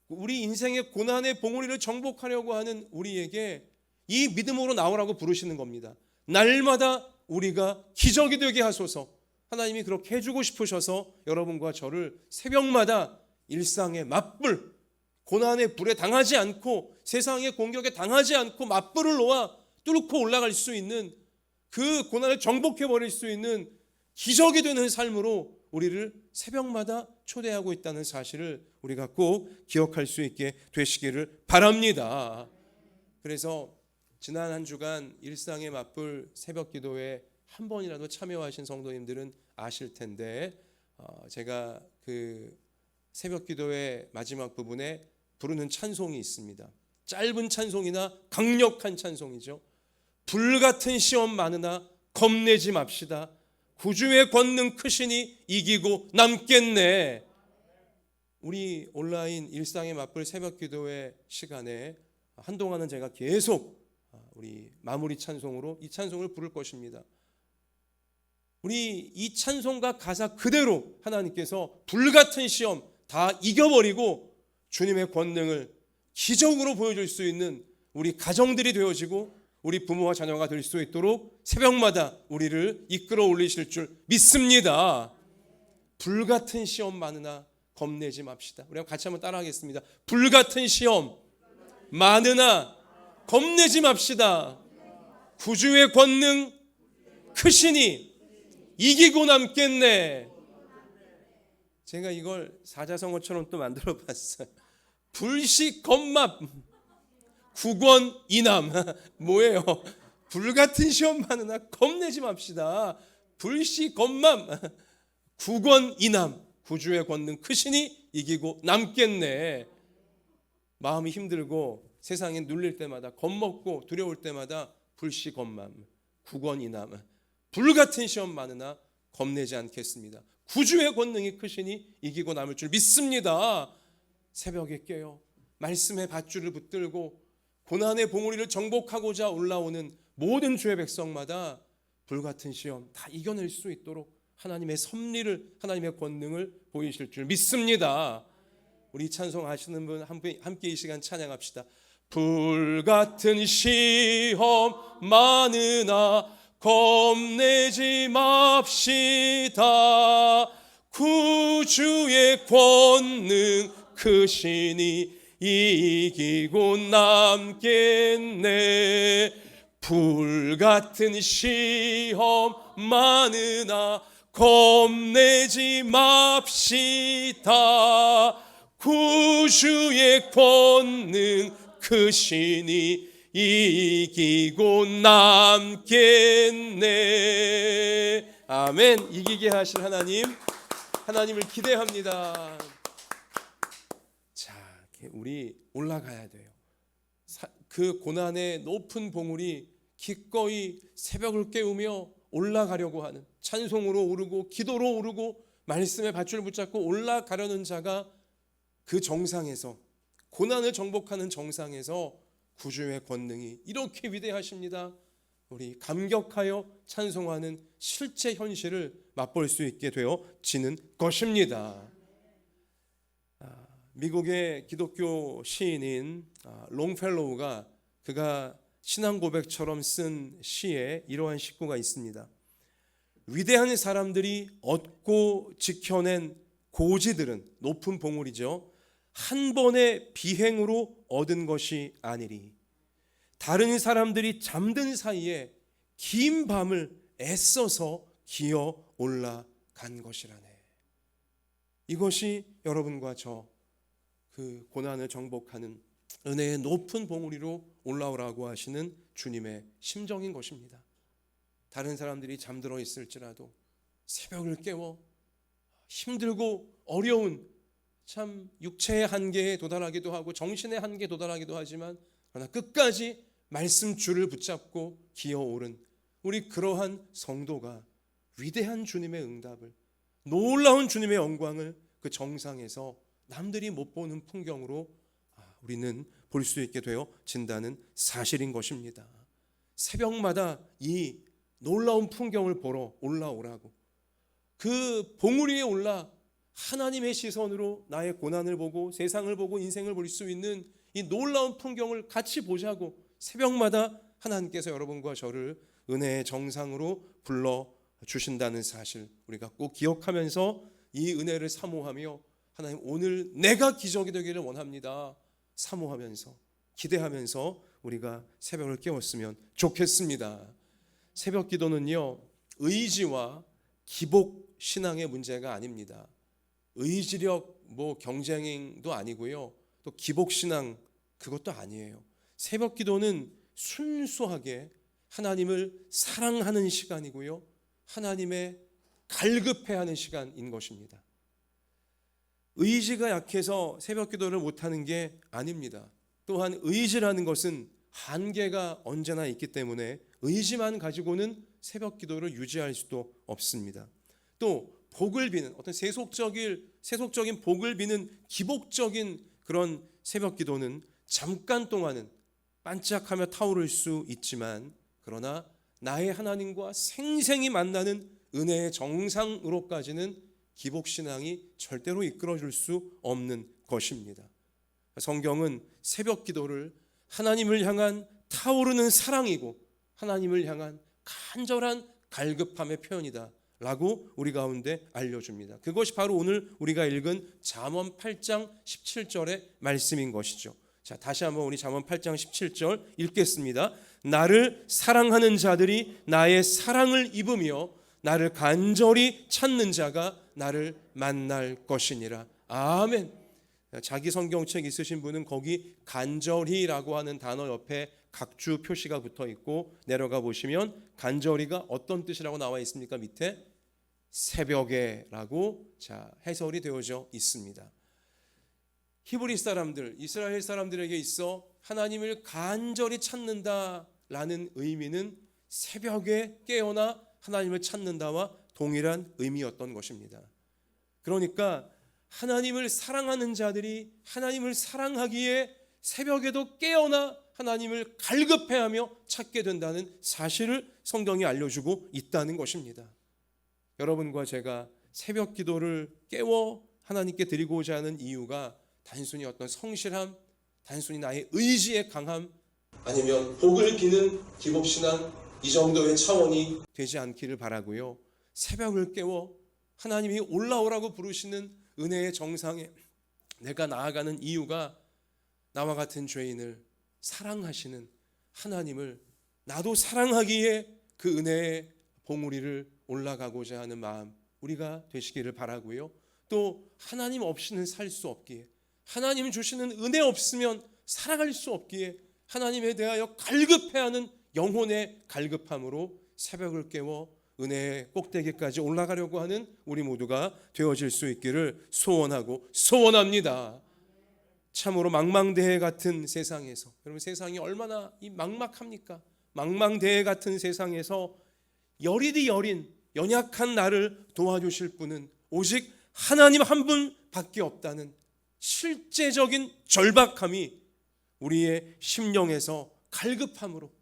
우리 인생의 고난의 봉우리를 정복하려고 하는 우리에게 이 믿음으로 나오라고 부르시는 겁니다. 날마다 우리가 기적이 되게 하소서. 하나님이 그렇게 해주고 싶으셔서 여러분과 저를 새벽마다 일상의 맞불, 고난의 불에 당하지 않고 세상의 공격에 당하지 않고 맞불을 놓아 뚫고 올라갈 수 있는, 그 고난을 정복해버릴 수 있는 기적이 되는 삶으로 우리를 새벽마다 초대하고 있다는 사실을 우리가 꼭 기억할 수 있게 되시기를 바랍니다. 그래서 지난 한 주간 일상의 맞불 새벽 기도에 한 번이라도 참여하신 성도님들은 아실 텐데, 제가 그 새벽 기도의 마지막 부분에 부르는 찬송이 있습니다. 짧은 찬송이나 강력한 찬송이죠. 불같은 시험 많으나 겁내지 맙시다. 구주의 권능 크시니 이기고 남겠네. 우리 온라인 일상의 맞불 새벽 기도회 시간에 한동안은 제가 계속 우리 마무리 찬송으로 이 찬송을 부를 것입니다. 우리 이 찬송과 가사 그대로 하나님께서 불같은 시험 다 이겨버리고 주님의 권능을 기적으로 보여줄 수 있는 우리 가정들이 되어지고 우리 부모와 자녀가 될 수 있도록 새벽마다 우리를 이끌어 올리실 줄 믿습니다. 불같은 시험 많으나 겁내지 맙시다. 우리 같이 한번 따라하겠습니다. 불같은 시험 많으나 겁내지 맙시다. 구주의 권능 크시니 이기고 남겠네. 제가 이걸 사자성어처럼 또 만들어 봤어요. 불식 겁맛 구권 이남. 뭐예요? 불같은 시험 많으나 겁내지 맙시다. 불식 겁맛 구권 이남. 구주의 권능 크시니 이기고 남겠네. 마음이 힘들고 세상에 눌릴 때마다 겁먹고 두려울 때마다 불식 겁맘 구권 이남. 불같은 시험 많으나 겁내지 않겠습니다. 구주의 권능이 크시니 이기고 남을 줄 믿습니다. 새벽에 깨어 말씀의 밧줄을 붙들고 고난의 봉우리를 정복하고자 올라오는 모든 주의 백성마다 불같은 시험 다 이겨낼 수 있도록 하나님의 섭리를, 하나님의 권능을 보이실 줄 믿습니다. 우리 찬송 하시는 분 함께 이 시간 찬양합시다. 불같은 시험 많으나 겁내지 맙시다. 구주의 권능 크시니 이기고 남겠네. 불같은 시험 많으나 겁내지 맙시다. 구주의 권능 크시니 이기고 남겠네. 아멘. 이기게 하실 하나님을 기대합니다. 자, 우리 올라가야 돼요. 그 고난의 높은 봉우리 기꺼이 새벽을 깨우며 올라가려고 하는, 찬송으로 오르고 기도로 오르고 말씀의 밧줄 붙잡고 올라가려는 자가 그 정상에서, 고난을 정복하는 정상에서 구주의 권능이 이렇게 위대하십니다. 우리 감격하여 찬송하는 실제 현실을 맛볼 수 있게 되어지는 것입니다. 미국의 기독교 시인인 롱펠로우가 그가 신앙 고백처럼 쓴 시에 이러한 식구가 있습니다. 위대한 사람들이 얻고 지켜낸 고지들은 높은 봉우리죠. 한 번의 비행으로 얻은 것이 아니리 다른 사람들이 잠든 사이에 긴 밤을 애써서 기어 올라간 것이라네. 이것이 여러분과 저 그 고난을 정복하는 은혜의 높은 봉우리로 올라오라고 하시는 주님의 심정인 것입니다. 다른 사람들이 잠들어 있을지라도 새벽을 깨워 힘들고 어려운 참 육체의 한계에 도달하기도 하고 정신의 한계에 도달하기도 하지만 그러나 끝까지 말씀 줄을 붙잡고 기어오른 우리 그러한 성도가 위대한 주님의 응답을, 놀라운 주님의 영광을 그 정상에서 남들이 못 보는 풍경으로 우리는 볼 수 있게 되어진다는 사실인 것입니다. 새벽마다 이 놀라운 풍경을 보러 올라오라고, 그 봉우리에 올라 하나님의 시선으로 나의 고난을 보고 세상을 보고 인생을 볼 수 있는 이 놀라운 풍경을 같이 보자고 새벽마다 하나님께서 여러분과 저를 은혜의 정상으로 불러주신다는 사실 우리가 꼭 기억하면서 이 은혜를 사모하며 하나님 오늘 내가 기적이 되기를 원합니다 사모하면서 기대하면서 우리가 새벽을 깨웠으면 좋겠습니다. 새벽 기도는요, 의지와 기복 신앙의 문제가 아닙니다. 의지력 경쟁도 아니고요, 또 기복 신앙 그것도 아니에요. 새벽 기도는 순수하게 하나님을 사랑하는 시간이고요, 하나님의 갈급해하는 시간인 것입니다. 의지가 약해서 새벽 기도를 못하는 게 아닙니다. 또한 의지라는 것은 한계가 언제나 있기 때문에 의지만 가지고는 새벽 기도를 유지할 수도 없습니다. 또 복을 비는 어떤 세속적인 복을 비는 기복적인 그런 새벽 기도는 잠깐 동안은 반짝하며 타오를 수 있지만 그러나 나의 하나님과 생생히 만나는 은혜의 정상으로까지는 기복신앙이 절대로 이끌어줄 수 없는 것입니다. 성경은 새벽 기도를 하나님을 향한 타오르는 사랑이고 하나님을 향한 간절한 갈급함의 표현이다 라고 우리 가운데 알려줍니다. 그것이 바로 오늘 우리가 읽은 잠언 8장 17절의 말씀인 것이죠. 자, 다시 한번 우리 잠언 8장 17절 읽겠습니다. 나를 사랑하는 자들이 나의 사랑을 입으며 나를 간절히 찾는 자가 나를 만날 것이니라. 아멘. 자기 성경책 있으신 분은 거기 간절히라고 하는 단어 옆에 각주 표시가 붙어 있고 내려가 보시면 간절히가 어떤 뜻이라고 나와 있습니까? 밑에 새벽에라고 해설이 되어져 있습니다. 히브리 사람들, 이스라엘 사람들에게 있어 하나님을 간절히 찾는다라는 의미는 새벽에 깨어나 하나님을 찾는다와 동일한 의미였던 것입니다. 그러니까 하나님을 사랑하는 자들이 하나님을 사랑하기에 새벽에도 깨어나 하나님을 갈급해하며 찾게 된다는 사실을 성경이 알려주고 있다는 것입니다. 여러분과 제가 새벽 기도를 깨워 하나님께 드리고자 하는 이유가 단순히 어떤 성실함, 단순히 나의 의지의 강함, 아니면 복을 비는 기복신앙 이 정도의 차원이 되지 않기를 바라고요. 새벽을 깨워 하나님이 올라오라고 부르시는 은혜의 정상에 내가 나아가는 이유가 나와 같은 죄인을 사랑하시는 하나님을 나도 사랑하기에 그 은혜의 봉우리를 올라가고자 하는 마음 우리가 되시기를 바라고요. 또 하나님 없이는 살 수 없기에, 하나님 주시는 은혜 없으면 살아갈 수 없기에 하나님에 대하여 갈급해하는 영혼의 갈급함으로 새벽을 깨워 은혜의 꼭대기까지 올라가려고 하는 우리 모두가 되어질 수 있기를 소원하고 소원합니다. 참으로 망망대해 같은 세상에서, 여러분 세상이 얼마나 이 막막합니까? 망망대해 같은 세상에서 여리디 여린 연약한 나를 도와주실 분은 오직 하나님 한 분밖에 없다는 실제적인 절박함이 우리의 심령에서 갈급함으로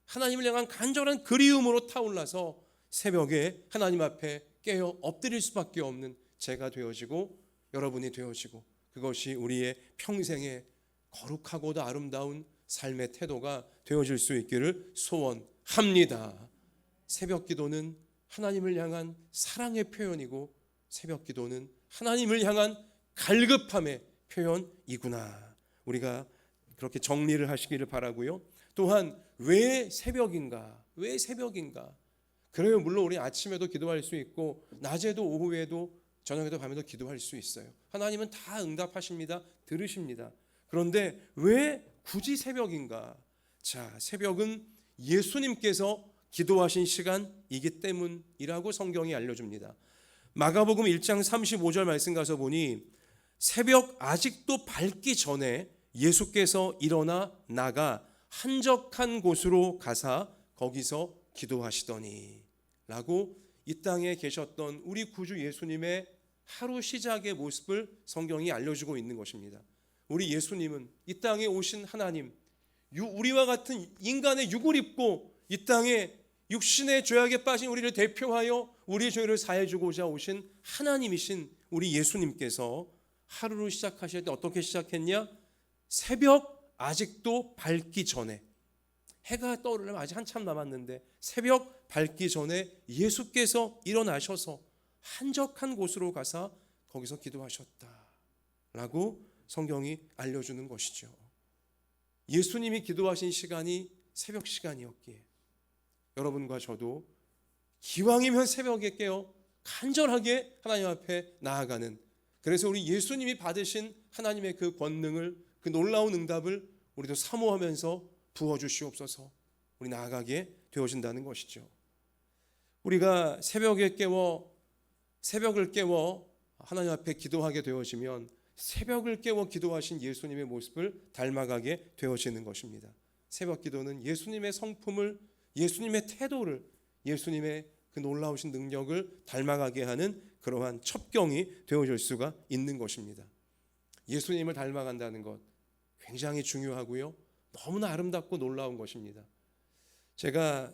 하나님을 향한 간절한 그리움으로 타올라서 새벽에 하나님 앞에 깨어 엎드릴 수밖에 없는 제가 되어지고 여러분이 되어지고 그것이 우리의 평생의 거룩하고도 아름다운 삶의 태도가 되어질 수 있기를 소원합니다. 새벽 기도는 하나님을 향한 사랑의 표현이고 새벽 기도는 하나님을 향한 갈급함의 표현이구나. 우리가 그렇게 정리를 하시기를 바라고요. 또한 왜 새벽인가? 왜 새벽인가? 그래요. 물론 우리 아침에도 기도할 수 있고 낮에도 오후에도 저녁에도 밤에도 기도할 수 있어요. 하나님은 다 응답하십니다. 들으십니다. 그런데 왜 굳이 새벽인가? 자, 새벽은 예수님께서 기도하신 시간이기 때문이라고 성경이 알려줍니다. 마가복음 1장 35절 말씀 가서 보니 새벽 아직도 밝기 전에 예수께서 일어나 나가 한적한 곳으로 가사 거기서 기도하시더니 라고 이 땅에 계셨던 우리 구주 예수님의 하루 시작의 모습을 성경이 알려주고 있는 것입니다. 우리 예수님은 이 땅에 오신 하나님, 우리와 같은 인간의 육을 입고 이 땅에 육신의 죄악에 빠진 우리를 대표하여 우리의 죄를 사해주고자 오신 하나님이신 우리 예수님께서 하루를 시작하실 때 어떻게 시작했냐? 새벽 아직도 밝기 전에, 해가 떠오르려면 아직 한참 남았는데 새벽 밝기 전에 예수께서 일어나셔서 한적한 곳으로 가사 거기서 기도하셨다라고 성경이 알려주는 것이죠. 예수님이 기도하신 시간이 새벽 시간이었기에 여러분과 저도 기왕이면 새벽에 깨어 간절하게 하나님 앞에 나아가는, 그래서 우리 예수님이 받으신 하나님의 그 권능을, 그 놀라운 응답을 우리도 사모하면서 부어주시옵소서. 우리 나아가게 되어진다는 것이죠. 우리가 새벽을 깨워 하나님 앞에 기도하게 되어지면 새벽을 깨워 기도하신 예수님의 모습을 닮아가게 되어지는 것입니다. 새벽 기도는 예수님의 성품을, 예수님의 태도를, 예수님의 그 놀라우신 능력을 닮아가게 하는 그러한 첩경이 되어질 수가 있는 것입니다. 예수님을 닮아간다는 것 굉장히 중요하고요. 너무나 아름답고 놀라운 것입니다. 제가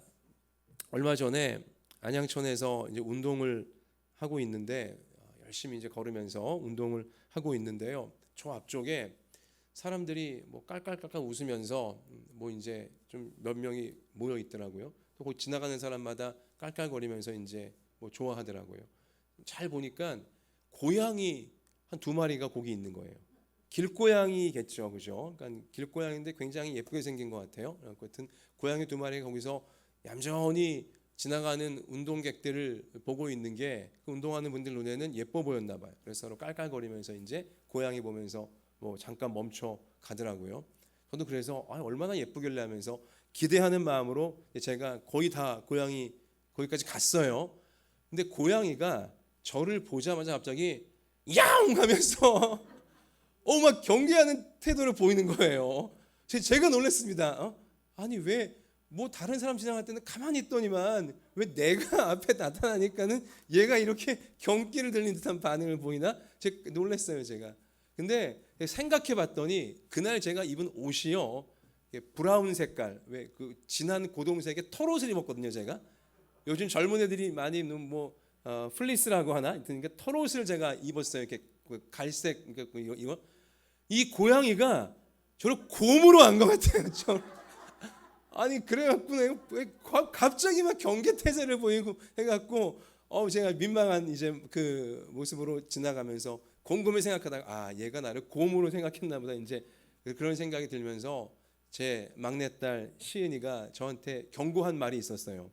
얼마 전에 안양천에서 이제 운동을 하고 있는데 열심히 이제 걸으면서 운동을 하고 있는데요. 저 앞쪽에 사람들이 뭐 깔깔깔깔 웃으면서 뭐 이제 좀 몇 명이 모여 있더라고요. 또 곧 지나가는 사람마다 깔깔거리면서 이제 뭐 좋아하더라고요. 잘 보니까 고양이 한 2마리가 거기 있는 거예요. 길고양이겠죠, 그죠? 그러니까 길고양인데 굉장히 예쁘게 생긴 것 같아요. 하여튼 고양이 2마리가 거기서 얌전히 지나가는 운동객들을 보고 있는 게 그 운동하는 분들 눈에는 예뻐 보였나 봐요. 그래서 서로 깔깔거리면서 이제 고양이 보면서 뭐 잠깐 멈춰 가더라고요. 저도 그래서 얼마나 예쁘길래 하면서 기대하는 마음으로 제가 거의 다 고양이 거기까지 갔어요. 근데 고양이가 저를 보자마자 갑자기 야옹 하면서 막 경계하는 태도를 보이는 거예요. 제가 놀랐습니다. 아니 왜 뭐 다른 사람 지나갈 때는 가만히 있더니만 왜 내가 앞에 나타나니까는 얘가 이렇게 경기를 들린 듯한 반응을 보이나? 제가 놀랐어요, 제가. 근데 생각해 봤더니 그날 제가 입은 옷이요, 브라운 색깔, 왜 그 진한 고동색의 털옷을 입었거든요, 제가. 요즘 젊은 애들이 많이 입는 뭐 플리스라고 하나? 그러니까 털옷을 제가 입었어요. 이렇게 갈색 이거. 이 고양이가 저를 곰으로 한 것 같아요. 아니 그래갖고 갑자기 막 경계태세를 보이고 해갖고 제가 민망한 이제 그 모습으로 지나가면서 곰곰이 생각하다가 얘가 나를 곰으로 생각했나 보다, 이제 그런 생각이 들면서 제 막내딸 시은이가 저한테 경고한 말이 있었어요.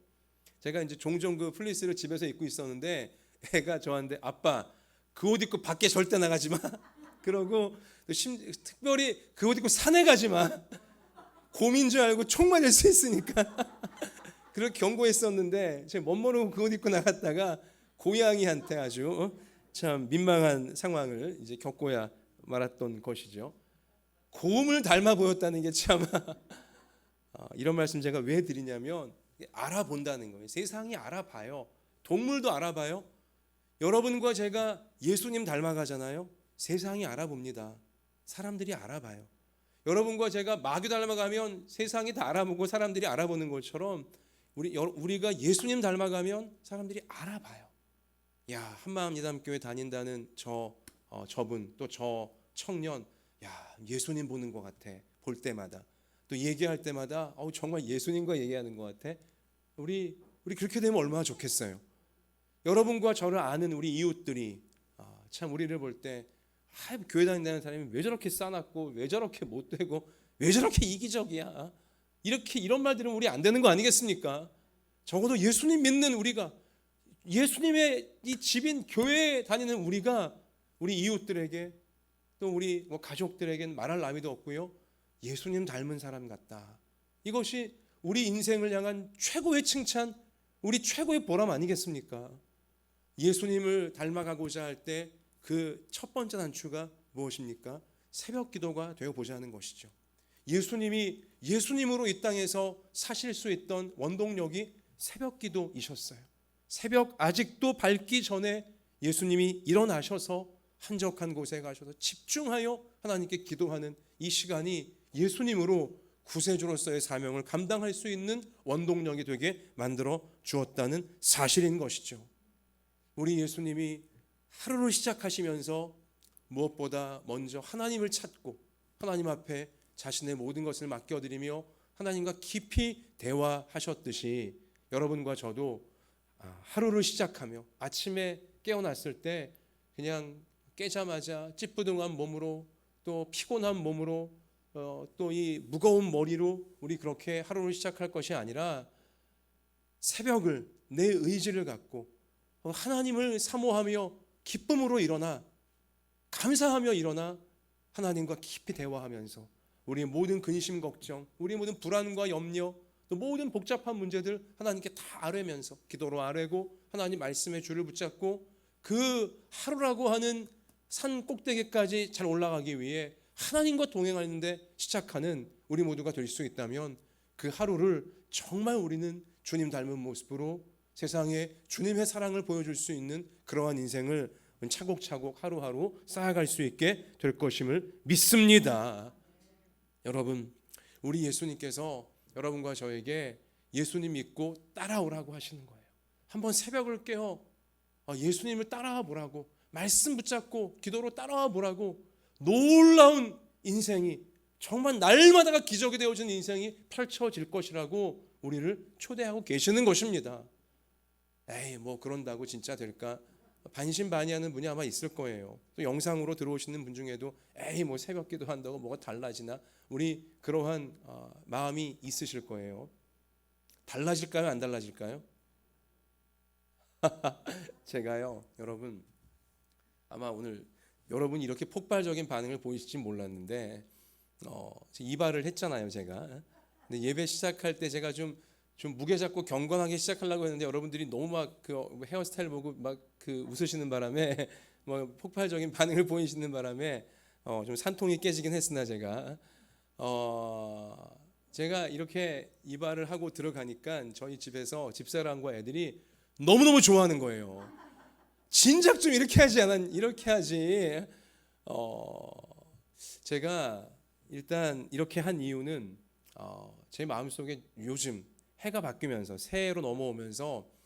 제가 이제 종종 그 플리스를 집에서 입고 있었는데 애가 저한테 아빠 그 옷 입고 밖에 절대 나가지 마 그러고 특별히 그 옷 입고 산에 가지 마, 곰인 줄 알고 총 맞을 수 있으니까 그렇게 경고했었는데 제가 멋모르고 그 옷 입고 나갔다가 고양이한테 아주 참 민망한 상황을 이제 겪고야 말았던 것이죠. 곰을 닮아 보였다는 게 참 이런 말씀 제가 왜 드리냐면 알아본다는 거예요. 세상이 알아봐요. 동물도 알아봐요. 여러분과 제가 예수님 닮아가잖아요. 세상이 알아봅니다. 사람들이 알아봐요. 여러분과 제가 마귀 닮아가면 세상이 다 알아보고 사람들이 알아보는 것처럼 우리가 예수님 닮아가면 사람들이 알아봐요. 야, 한마음 예담교회 다닌다는 저분 또 저 청년, 야, 예수님 보는 것 같아. 볼 때마다 또 얘기할 때마다 정말 예수님과 얘기하는 것 같아. 우리 그렇게 되면 얼마나 좋겠어요. 여러분과 저를 아는 우리 이웃들이 참 우리를 볼 때 교회 다닌다는 사람이 왜 저렇게 싸놨고 왜 저렇게 못되고 왜 저렇게 이기적이야, 이렇게 이런 말 들으면 우리 안 되는 거 아니겠습니까? 적어도 예수님 믿는 우리가, 예수님의 이 집인 교회에 다니는 우리가 우리 이웃들에게 또 우리 가족들에겐 말할 나위도 없고요, 예수님 닮은 사람 같다. 이것이 우리 인생을 향한 최고의 칭찬, 우리 최고의 보람 아니겠습니까? 예수님을 닮아가고자 할 때 그 첫 번째 단추가 무엇입니까? 새벽 기도가 되어 보자는 것이죠. 예수님이 예수님으로 이 땅에서 사실 수 있던 원동력이 새벽 기도이셨어요. 새벽 아직도 밝기 전에 예수님이 일어나셔서 한적한 곳에 가셔서 집중하여 하나님께 기도하는 이 시간이 예수님으로 구세주로서의 사명을 감당할 수 있는 원동력이 되게 만들어 주었다는 사실인 것이죠. 우리 예수님이 하루를 시작하시면서 무엇보다 먼저 하나님을 찾고 하나님 앞에 자신의 모든 것을 맡겨드리며 하나님과 깊이 대화하셨듯이 여러분과 저도 하루를 시작하며 아침에 깨어났을 때 그냥 깨자마자 찌뿌둥한 몸으로 또 피곤한 몸으로 또 이 무거운 머리로 우리 그렇게 하루를 시작할 것이 아니라 새벽을 내 의지를 갖고 하나님을 사모하며 기쁨으로 일어나 감사하며 일어나 하나님과 깊이 대화하면서 우리의 모든 근심 걱정, 우리의 모든 불안과 염려, 또 모든 복잡한 문제들 하나님께 다 아뢰면서 기도로 아뢰고 하나님 말씀의 줄을 붙잡고 그 하루라고 하는 산 꼭대기까지 잘 올라가기 위해 하나님과 동행하는데 시작하는 우리 모두가 될 수 있다면 그 하루를 정말 우리는 주님 닮은 모습으로 세상에 주님의 사랑을 보여줄 수 있는 그러한 인생을 차곡차곡 하루하루 쌓아갈 수 있게 될 것임을 믿습니다. 여러분, 우리 예수님께서 여러분과 저에게 예수님 믿고 따라오라고 하시는 거예요. 한번 새벽을 깨어 예수님을 따라와 보라고, 말씀 붙잡고 기도로 따라와 보라고, 놀라운 인생이 정말 날마다가 기적이 되어지는 인생이 펼쳐질 것이라고 우리를 초대하고 계시는 것입니다. 에이 뭐 그런다고 진짜 될까? 반신반의하는 분이 아마 있을 거예요. 또 영상으로 들어오시는 분 중에도 에이 뭐 새벽 기도한다고 뭐가 달라지나? 우리 그러한 마음이 있으실 거예요. 달라질까요? 안 달라질까요? 제가요, 여러분, 아마 오늘 여러분이 이렇게 폭발적인 반응을 보이실지 몰랐는데 이발을 했잖아요, 제가. 근데 예배 시작할 때 제가 좀 무게 잡고 경건하게 시작하려고 했는데 여러분들이 너무 막 그 헤어스타일 보고 막 그 웃으시는 바람에 뭐 폭발적인 반응을 보이시는 바람에 좀 산통이 깨지긴 했으나 제가 이렇게 이발을 하고 들어가니까 저희 집에서 집사람과 애들이 너무너무 좋아하는 거예요. 진작 좀 이렇게 하지 않았, 이렇게 하지. 제가 일단 이렇게 한 이유는 제 마음속에 요즘 해가 바뀌면서 새해로 넘어오면서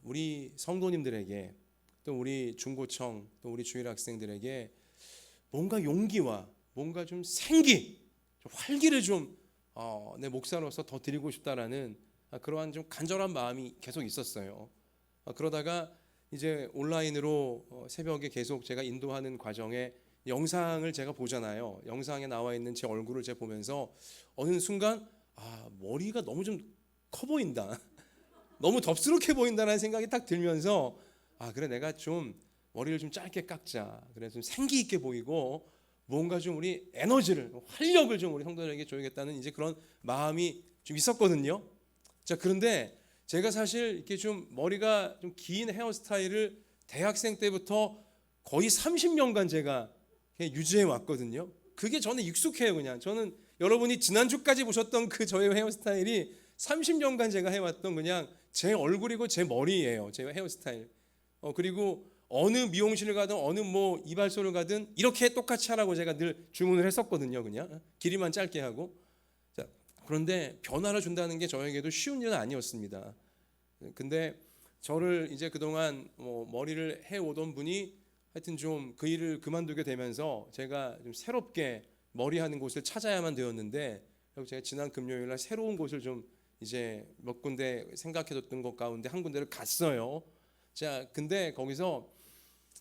우리 성도님들에게 또 우리 중고청 또 우리 주일 학생들에게 뭔가 용기와 뭔가 좀 생기, 좀 활기를 좀 내 목사로서 더 드리고 싶다라는 그러한 좀 간절한 마음이 계속 있었어요. 그러다가 이제 온라인으로 새벽에 계속 제가 인도하는 과정에 영상을 제가 보잖아요. 영상에 나와 있는 제 얼굴을 제가 보면서 어느 순간 머리가 너무 좀 커 보인다, 너무 덥수룩해 보인다는 생각이 딱 들면서 그래 내가 좀 머리를 좀 짧게 깎자, 그래 좀 생기 있게 보이고 뭔가 좀 우리 에너지를, 활력을 좀 우리 성도들에게 줘야겠다는 이제 그런 마음이 좀 있었거든요. 자, 그런데 제가 사실 이렇게 좀 머리가 좀 긴 헤어스타일을 대학생 때부터 거의 30년간 제가 유지해 왔거든요. 그게 저는 익숙해요. 그냥 저는 여러분이 지난주까지 보셨던 그 저의 헤어스타일이 30년간 제가 해왔던 그냥 제 얼굴이고 제 머리예요. 제 헤어스타일. 그리고 어느 미용실을 가든 어느 뭐 이발소를 가든 이렇게 똑같이 하라고 제가 늘 주문을 했었거든요. 그냥 길이만 짧게 하고. 자, 그런데 변화를 준다는 게 저에게도 쉬운 일은 아니었습니다. 근데 저를 이제 그동안 머리를 해오던 분이 하여튼 좀 그 일을 그만두게 되면서 제가 좀 새롭게 머리하는 곳을 찾아야만 되었는데, 제가 지난 금요일 날 새로운 곳을 좀 이제 몇 군데 생각해뒀던 것 가운데 한 군데를 갔어요. 자, 근데 거기서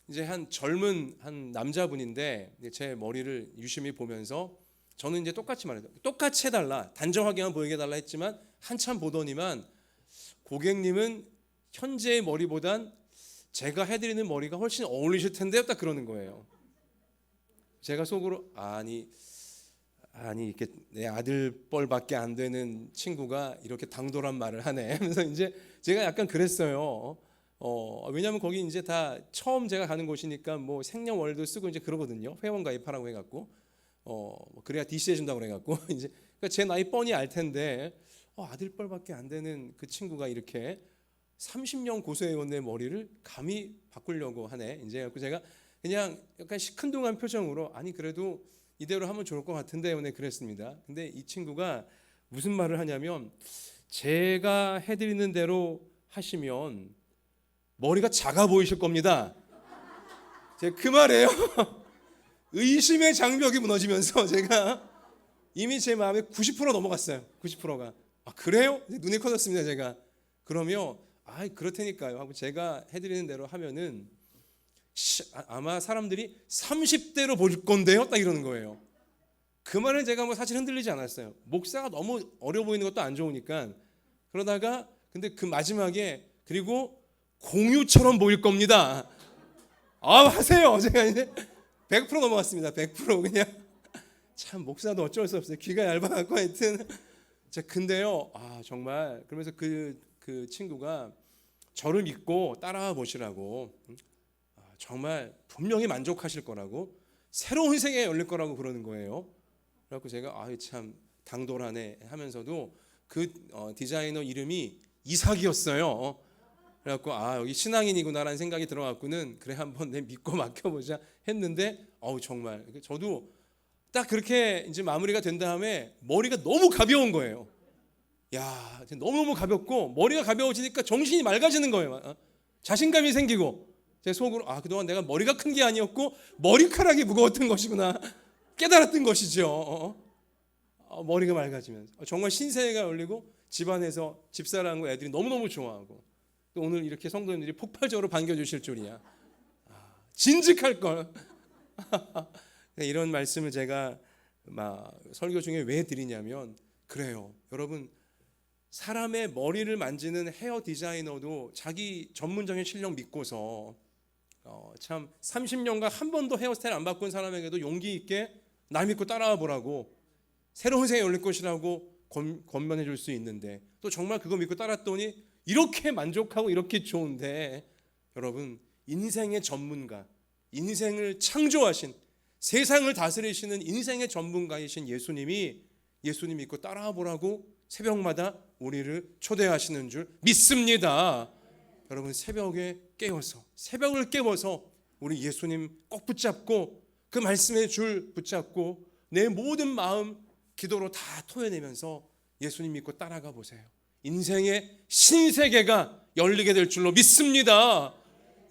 이제 한 젊은 한 남자분인데 제 머리를 유심히 보면서 저는 이제 똑같이 말해요. 똑같이 해달라, 단정하게만 보이게 해달라 했지만 한참 보더니만 고객님은 현재의 머리보단 제가 해드리는 머리가 훨씬 어울리실 텐데요, 딱 그러는 거예요. 제가 속으로 아니 이렇게 내 아들 뻘밖에 안 되는 친구가 이렇게 당돌한 말을 하네 하면서 이제 제가 약간 그랬어요. 왜냐하면 거기 이제 다 처음 제가 가는 곳이니까 뭐 생년월일도 쓰고 이제 그러거든요. 회원 가입하라고 해갖고 그래야 DC 해준다고 그래갖고 이제 그러니까 제 나이 뻔히 알 텐데 아들 뻘밖에 안 되는 그 친구가 이렇게 30년 고수해온 내 머리를 감히 바꾸려고 하네. 이제 그래서 제가 그냥 약간 시큰둥한 표정으로 아니 그래도 이대로 하면 좋을 것 같은데요, 네 그랬습니다. 근데 이 친구가 무슨 말을 하냐면 제가 해드리는 대로 하시면 머리가 작아 보이실 겁니다. 제가 그 말이에요. 의심의 장벽이 무너지면서 제가 이미 제 마음에 90% 넘어갔어요. 90%가 그래요? 눈이 커졌습니다. 제가 그러면 그렇다니까요 하고 제가 해드리는 대로 하면은 아마 사람들이 30대로 볼 건데요, 딱 이러는 거예요. 그 말은 제가 뭐 사실 흔들리지 않았어요. 목사가 너무 어려 보이는 것도 안 좋으니까. 그러다가 근데 그 마지막에 그리고 공유처럼 보일 겁니다. 하세요. 제가 이제 100% 넘어갔습니다. 100% 그냥 참 목사도 어쩔 수 없어요. 귀가 얇아갖고 하여튼 자 근데요, 정말 그러면서 그 친구가 저를 믿고 따라와 보시라고. 정말 분명히 만족하실 거라고, 새로운 세계가 열릴 거라고 그러는 거예요. 그래서 제가 참 당돌하네 하면서도 그 디자이너 이름이 이삭이었어요. 그래갖고 여기 신앙인이구나라는 생각이 들어갖고는 그래 한번 내 믿고 맡겨보자 했는데 정말 저도 딱 그렇게 이제 마무리가 된 다음에 머리가 너무 가벼운 거예요. 야, 너무너무 가볍고 머리가 가벼워지니까 정신이 맑아지는 거예요. 자신감이 생기고 제 속으로 그동안 내가 머리가 큰 게 아니었고 머리카락이 무거웠던 것이구나 깨달았던 것이죠. 머리가 맑아지면서 정말 신세가 열리고 집안에서 집사람과 애들이 너무너무 좋아하고 또 오늘 이렇게 성도님들이 폭발적으로 반겨주실 줄이야. 진즉할 걸. 이런 말씀을 제가 설교 중에 왜 드리냐면 그래요. 여러분 사람의 머리를 만지는 헤어 디자이너도 자기 전문적인 실력 믿고서 참 30년간 한 번도 헤어스타일 안 바꾼 사람에게도 용기 있게 날 믿고 따라와 보라고 새로운 세상이 열릴 것이라고 권면해 줄 수 있는데 또 정말 그거 믿고 따랐더니 이렇게 만족하고 이렇게 좋은데 여러분 인생의 전문가, 인생을 창조하신 세상을 다스리시는 인생의 전문가이신 예수님 믿고 따라와 보라고 새벽마다 우리를 초대하시는 줄 믿습니다. 여러분 새벽을 깨워서 우리 예수님 꼭 붙잡고 그 말씀의 줄 붙잡고 내 모든 마음 기도로 다 토해내면서 예수님 믿고 따라가 보세요. 인생의 신세계가 열리게 될 줄로 믿습니다.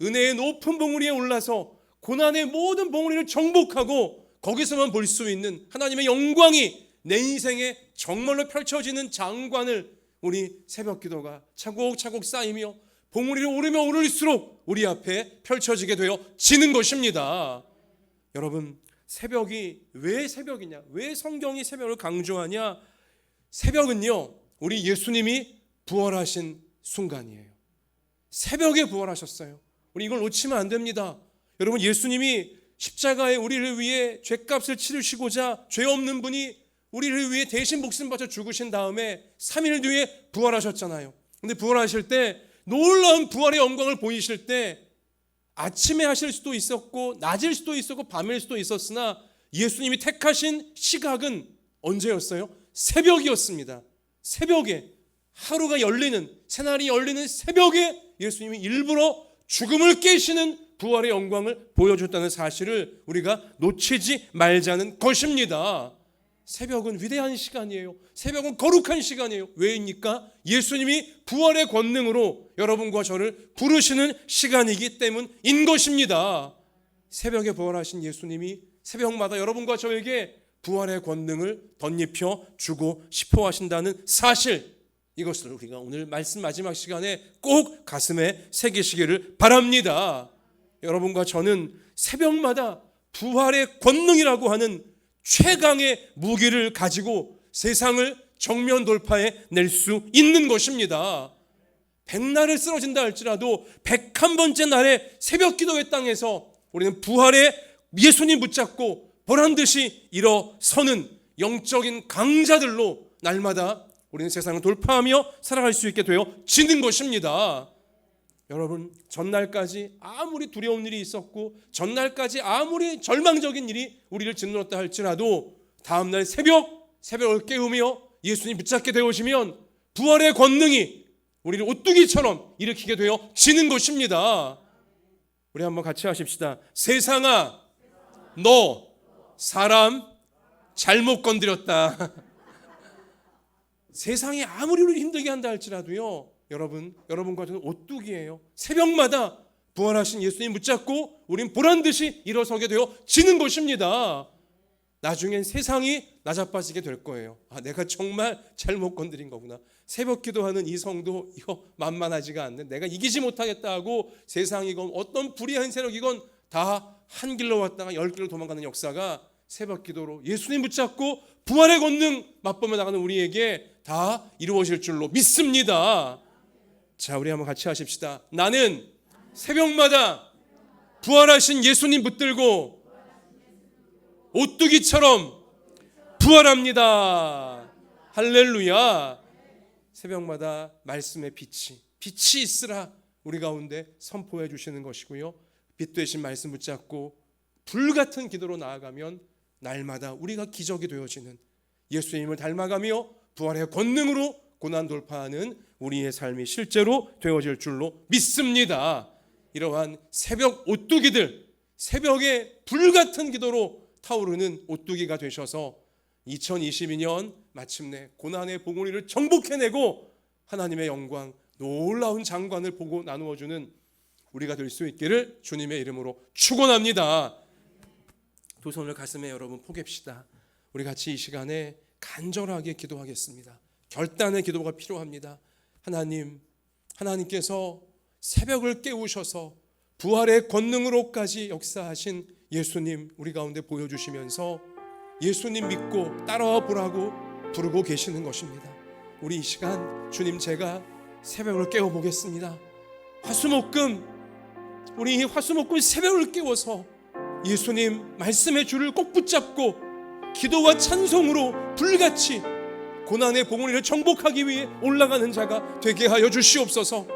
은혜의 높은 봉우리에 올라서 고난의 모든 봉우리를 정복하고 거기서만 볼 수 있는 하나님의 영광이 내 인생에 정말로 펼쳐지는 장관을 우리 새벽 기도가 차곡차곡 쌓이며 봉우리를 오르면 오를수록 우리 앞에 펼쳐지게 되어지는 것입니다. 여러분 새벽이 왜 새벽이냐? 왜 성경이 새벽을 강조하냐? 새벽은요 우리 예수님이 부활하신 순간이에요. 새벽에 부활하셨어요. 우리 이걸 놓치면 안 됩니다. 여러분 예수님이 십자가에 우리를 위해 죄값을 치르시고자 죄 없는 분이 우리를 위해 대신 목숨 바쳐 죽으신 다음에 3일 뒤에 부활하셨잖아요. 근데 부활하실 때 놀라운 부활의 영광을 보이실 때 아침에 하실 수도 있었고 낮일 수도 있었고 밤일 수도 있었으나 예수님이 택하신 시각은 언제였어요? 새벽이었습니다. 새벽에 하루가 열리는 새날이 열리는 새벽에 예수님이 일부러 죽음을 깨시는 부활의 영광을 보여줬다는 사실을 우리가 놓치지 말자는 것입니다. 새벽은 위대한 시간이에요. 새벽은 거룩한 시간이에요. 왜입니까? 예수님이 부활의 권능으로 여러분과 저를 부르시는 시간이기 때문인 것입니다. 새벽에 부활하신 예수님이 새벽마다 여러분과 저에게 부활의 권능을 덧입혀 주고 싶어 하신다는 사실, 이것을 우리가 오늘 말씀 마지막 시간에 꼭 가슴에 새기시기를 바랍니다. 여러분과 저는 새벽마다 부활의 권능이라고 하는 최강의 무기를 가지고 세상을 정면 돌파해 낼 수 있는 것입니다. 100날을 쓰러진다 할지라도 101번째 날에 새벽 기도의 땅에서 우리는 부활의 예수님 붙잡고 보란듯이 일어서는 영적인 강자들로 날마다 우리는 세상을 돌파하며 살아갈 수 있게 되어지는 것입니다. 여러분, 전날까지 아무리 두려운 일이 있었고 전날까지 아무리 절망적인 일이 우리를 짓눌렀다 할지라도 다음날 새벽을 깨우며 예수님 붙잡게 되어지면 부활의 권능이 우리를 오뚜기처럼 일으키게 되어지는 것입니다. 우리 한번 같이 하십시다. 세상아, 너 사람 잘못 건드렸다. 세상이 아무리 우리를 힘들게 한다 할지라도요, 여러분과 저는 오뚜기예요. 새벽마다 부활하신 예수님 붙잡고 우린 보란듯이 일어서게 되어지는 것입니다. 나중엔 세상이 나자빠지게 될 거예요. 내가 정말 잘못 건드린 거구나. 새벽 기도하는 이 성도 이거 만만하지가 않네. 내가 이기지 못하겠다 하고 세상이건 어떤 불의한 세력이건 다 한 길로 왔다가 10길로 도망가는 역사가 새벽 기도로 예수님 붙잡고 부활의 권능 맛보며 나가는 우리에게 다 이루어질 줄로 믿습니다. 자, 우리 한번 같이 하십시다. 나는 새벽마다 부활하신 예수님 붙들고 오뚜기처럼 부활합니다. 할렐루야. 새벽마다 말씀의 빛이 있으라 우리 가운데 선포해 주시는 것이고요, 빛 되신 말씀 붙잡고 불같은 기도로 나아가면 날마다 우리가 기적이 되어지는, 예수님을 닮아가며 부활의 권능으로 고난 돌파하는 우리의 삶이 실제로 되어질 줄로 믿습니다. 이러한 새벽 오뚜기들, 새벽에 불같은 기도로 타오르는 오뚜기가 되셔서 2022년 마침내 고난의 봉우리를 정복해내고 하나님의 영광, 놀라운 장관을 보고 나누어주는 우리가 될 수 있기를 주님의 이름으로 축원합니다. 두 손을 가슴에 여러분 포갭시다. 우리 같이 이 시간에 간절하게 기도하겠습니다. 결단의 기도가 필요합니다. 하나님께서 새벽을 깨우셔서 부활의 권능으로까지 역사하신 예수님 우리 가운데 보여주시면서 예수님 믿고 따라와 보라고 부르고 계시는 것입니다. 우리 이 시간 주님, 제가 새벽을 깨워보겠습니다. 우리 이 화수목금 새벽을 깨워서 예수님 말씀의 줄을 꼭 붙잡고 기도와 찬송으로 불같이 고난의 봉우리를 정복하기 위해 올라가는 자가 되게 하여 주시옵소서.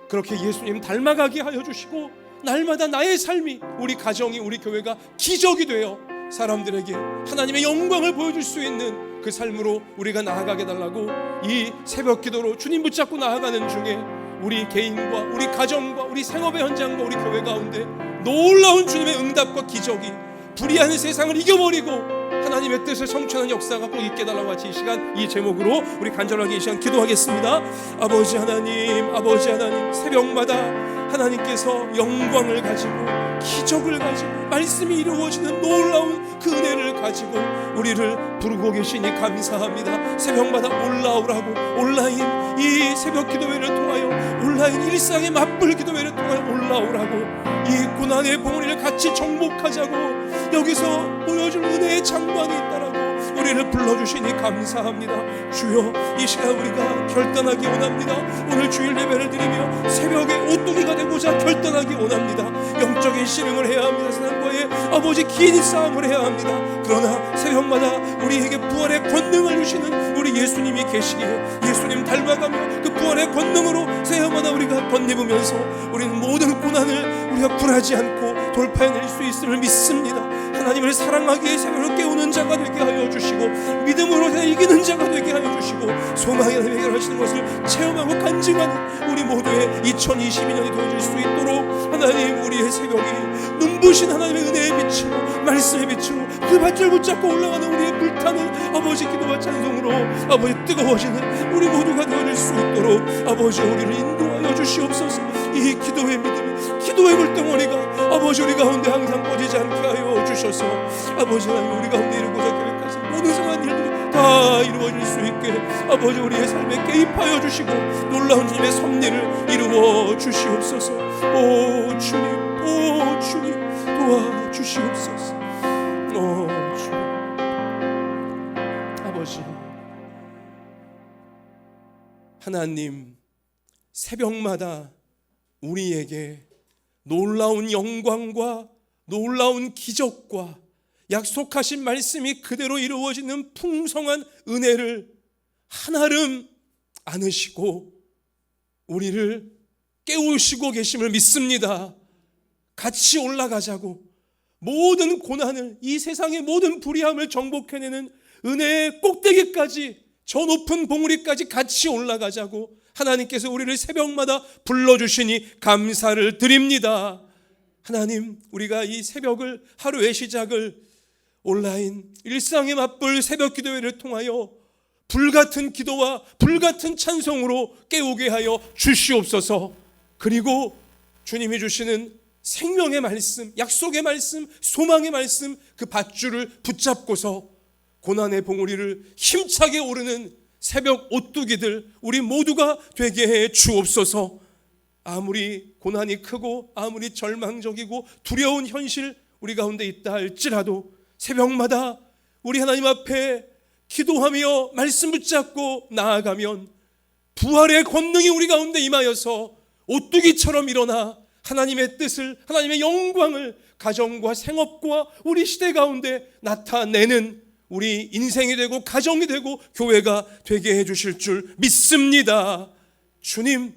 그렇게 예수님 닮아가게 하여 주시고 날마다 나의 삶이, 우리 가정이, 우리 교회가 기적이 되어 사람들에게 하나님의 영광을 보여줄 수 있는 그 삶으로 우리가 나아가게 달라고 이 새벽 기도로 주님 붙잡고 나아가는 중에 우리 개인과 우리 가정과 우리 생업의 현장과 우리 교회 가운데 놀라운 주님의 응답과 기적이 불의한 세상을 이겨버리고 하나님의 뜻을 성취하는 역사가 꼭 있게 달라고 같이 이 시간 이 제목으로 우리 간절하게 이 시간 기도하겠습니다. 아버지 하나님, 새벽마다 하나님께서 영광을 가지고 기적을 가지고 말씀이 이루어지는 놀라운 그 은혜를 가지고 우리를 부르고 계시니 감사합니다. 새벽마다 올라오라고, 온라인 이 새벽 기도회를 통하여, 온라인 일상의 맞불 기도회를 통하여 올라오라고, 이 고난의 봉우리를 같이 정복하자고 여기서 보여줄 은혜의 장관이 있다라고 우리를 불러주시니 감사합니다. 주여, 이 시간 우리가 결단하기 원합니다. 오늘 주일 예배를 드리며 새벽에 오뚜기가 되고자 결단하기 원합니다. 영적인 씨름을 해야 합니다. 세상과의 아버지 긴 싸움을 해야 합니다. 그러나 새벽마다 우리에게 부활의 권능을 주시는 우리 예수님이 계시기에 예수님 닮아가며 그 부활의 권능으로 새벽마다 우리가 덧입으면서 우리는 모든 고난을 우리가 굴하지 않고 돌파해낼 수 있음을 믿습니다. 하나님을 사랑하기에 새벽을 깨우는 자가 되게 하여 주시고 믿음으로 이기는 자가 되게 하여 주시고 소망의 하나님 해결하시는 것을 체험하고 간증하는 우리 모두의 2022년이 되어질 수 있도록 하나님, 우리의 새벽이 눈부신 하나님의 은혜의 빛으로, 말씀의 빛으로 그 밧줄 붙잡고 올라가는 우리의 불타는 아버지 기도와 찬송으로 아버지 뜨거워지는 우리 모두가 되어질 수 있도록 아버지 우리를 인도하여 주시옵소서. 이 기도의 믿음, 기도의 물덩어리가 아버지 우리 가운데 항상 꺼지지 않게 하여 주셔서 아버지 하나님, 우리 가운데 이루고자 계획하신 모든 성한 일들이 다 다 이루어질 수 있게 아버지 우리의 삶에 개입하여 주시고 놀라운 주님의 섭리를 이루어 주시옵소서. 오 주님 도와주시옵소서. 주님 아버지 하나님, 새벽마다 우리에게 놀라운 영광과 놀라운 기적과 약속하신 말씀이 그대로 이루어지는 풍성한 은혜를 한아름 안으시고 우리를 깨우시고 계심을 믿습니다. 같이 올라가자고, 모든 고난을, 이 세상의 모든 불의함을 정복해내는 은혜의 꼭대기까지, 저 높은 봉우리까지 같이 올라가자고 하나님께서 우리를 새벽마다 불러주시니 감사를 드립니다. 하나님, 우리가 이 새벽을, 하루의 시작을 온라인 일상에 맞불 새벽 기도회를 통하여 불같은 기도와 불같은 찬송으로 깨우게 하여 주시옵소서. 그리고 주님이 주시는 생명의 말씀, 약속의 말씀, 소망의 말씀, 그 밧줄을 붙잡고서 고난의 봉우리를 힘차게 오르는 새벽 오뚜기들 우리 모두가 되게 해 주옵소서. 아무리 고난이 크고 아무리 절망적이고 두려운 현실 우리 가운데 있다 할지라도 새벽마다 우리 하나님 앞에 기도하며 말씀 붙잡고 나아가면 부활의 권능이 우리 가운데 임하여서 오뚜기처럼 일어나 하나님의 뜻을, 하나님의 영광을 가정과 생업과 우리 시대 가운데 나타내는 우리 인생이 되고 가정이 되고 교회가 되게 해주실 줄 믿습니다. 주님,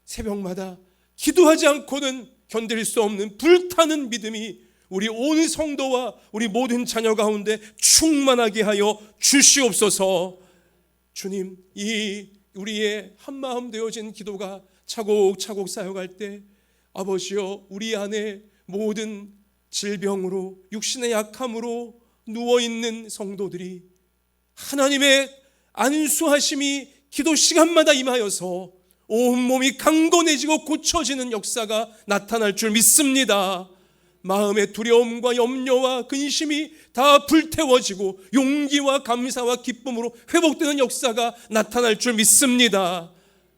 새벽마다 기도하지 않고는 견딜 수 없는 불타는 믿음이 우리 온 성도와 우리 모든 자녀 가운데 충만하게 하여 주시옵소서. 주님, 이 우리의 한마음 되어진 기도가 차곡차곡 쌓여갈 때 아버지여, 우리 안에 모든 질병으로 육신의 약함으로 누워있는 성도들이 하나님의 안수하심이 기도 시간마다 임하여서 온몸이 강건해지고 고쳐지는 역사가 나타날 줄 믿습니다. 마음의 두려움과 염려와 근심이 다 불태워지고 용기와 감사와 기쁨으로 회복되는 역사가 나타날 줄 믿습니다.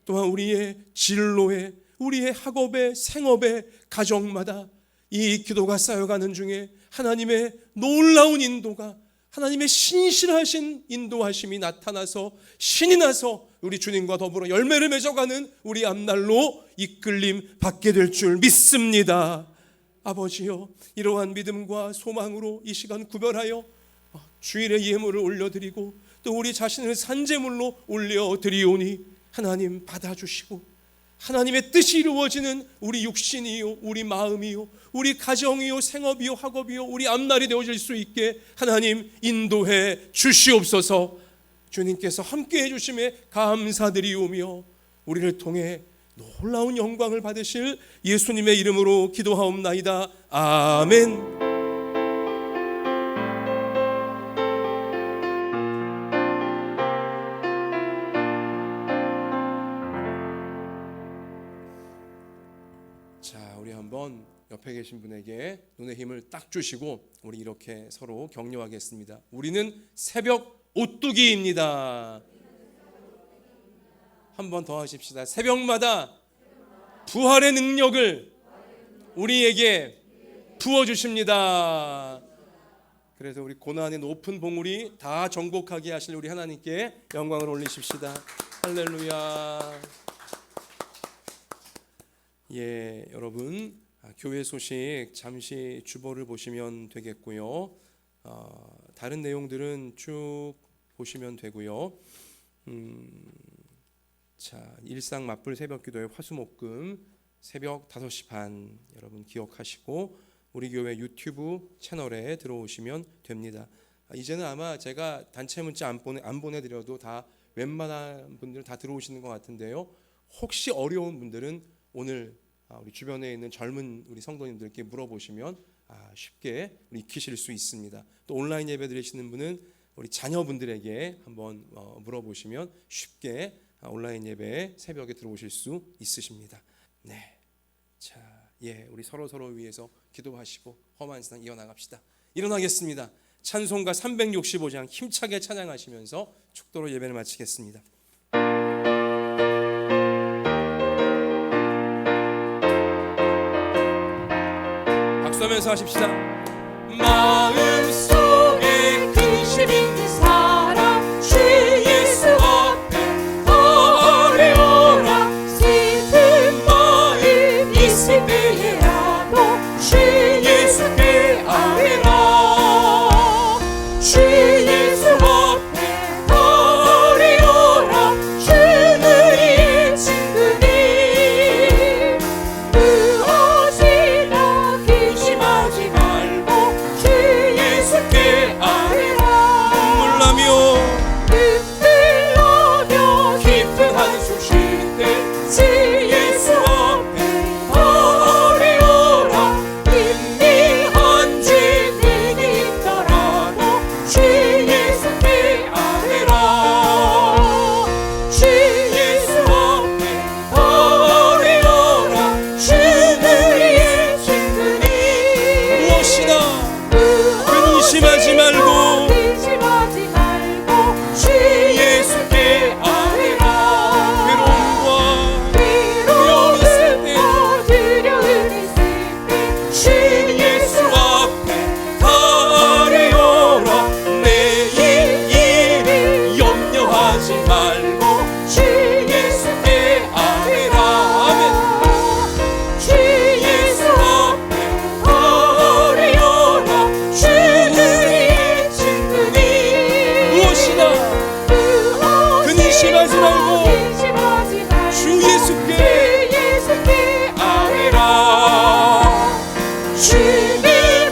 또한 우리의 진로에, 우리의 학업에, 생업에, 가정마다 이 기도가 쌓여가는 중에 하나님의 놀라운 인도가, 하나님의 신실하신 인도하심이 나타나서 신이 나서 우리 주님과 더불어 열매를 맺어가는 우리 앞날로 이끌림 받게 될 줄 믿습니다. 아버지여, 이러한 믿음과 소망으로 이 시간 구별하여 주일의 예물을 올려드리고 또 우리 자신을 산제물로 올려드리오니 하나님 받아주시고 하나님의 뜻이 이루어지는 우리 육신이요, 우리 마음이요, 우리 가정이요, 생업이요, 학업이요, 우리 앞날이 되어질 수 있게 하나님 인도해 주시옵소서. 주님께서 함께해 주심에 감사드리오며 우리를 통해 놀라운 영광을 받으실 예수님의 이름으로 기도하옵나이다. 아멘. 자, 우리 한번 옆에 계신 분에게 눈에 힘을 딱 주시고 우리 이렇게 서로 격려하겠습니다. 우리는 새벽 오뚜기입니다. 한 번 더 하십시다. 새벽마다 부활의 능력을 우리에게 부어주십니다. 그래서 우리 고난의 높은 봉우리 다 정복하게 하실 우리 하나님께 영광을 올리십시다. 할렐루야. 예, 여러분 교회 소식 잠시 주보를 보시면 되겠고요. 다른 내용들은 쭉 보시면 되고요. 자, 일상 맞불 새벽기도회 화수목금 새벽 5시 반 여러분 기억하시고 우리 교회 유튜브 채널에 들어오시면 됩니다. 이제는 아마 제가 단체 문자 안 보내드려도 다 웬만한 분들은 다 들어오시는 것 같은데요. 혹시 어려운 분들은 오늘 우리 주변에 있는 젊은 우리 성도님들께 물어보시면 쉽게 익히실 수 있습니다. 또 온라인 예배 드리시는 분은 우리 자녀분들에게 한번 물어보시면 쉽게 온라인 예배에 새벽에 들어오실 수 있으십니다. 네, 자, 우리 서로 위해서 기도하시고 험한 세상 이어나갑시다. 일어나겠습니다. 찬송가 365장 힘차게 찬양하시면서 축도로 예배를 마치겠습니다. 박수하면서 하십시다. 마음속에 근심 있는 사람 주 예수 앞에 버려라. 슬픈 마음 있을 때에라도 주 예수께 아뢰라. 주 예수 앞에 버려라. 주는 우리의 친구니 무엇이나 근심하지 말고 주 예수께 아뢰라. 눈물나며 깊은 한숨 쉴 때 주 예수 앞에 버려라. 은밀한 죄 내게 있더라도 주 예수께 아뢰라. 주 예수 앞에 버려라. 주는 우리의 친구니 무엇이나 근심하지 말고 주 예수께 아뢰라. 두려움 있을 때 두려움 있을 때 주 예수 앞에 아뢰어라. 내일 일을 염려하지 말고 주 예수께 아뢰라. 주 예수 앞에 아뢰어라. 주는 우리의 친구니 무엇이나 근심하지 말고 주 예수께 아뢰라. 주님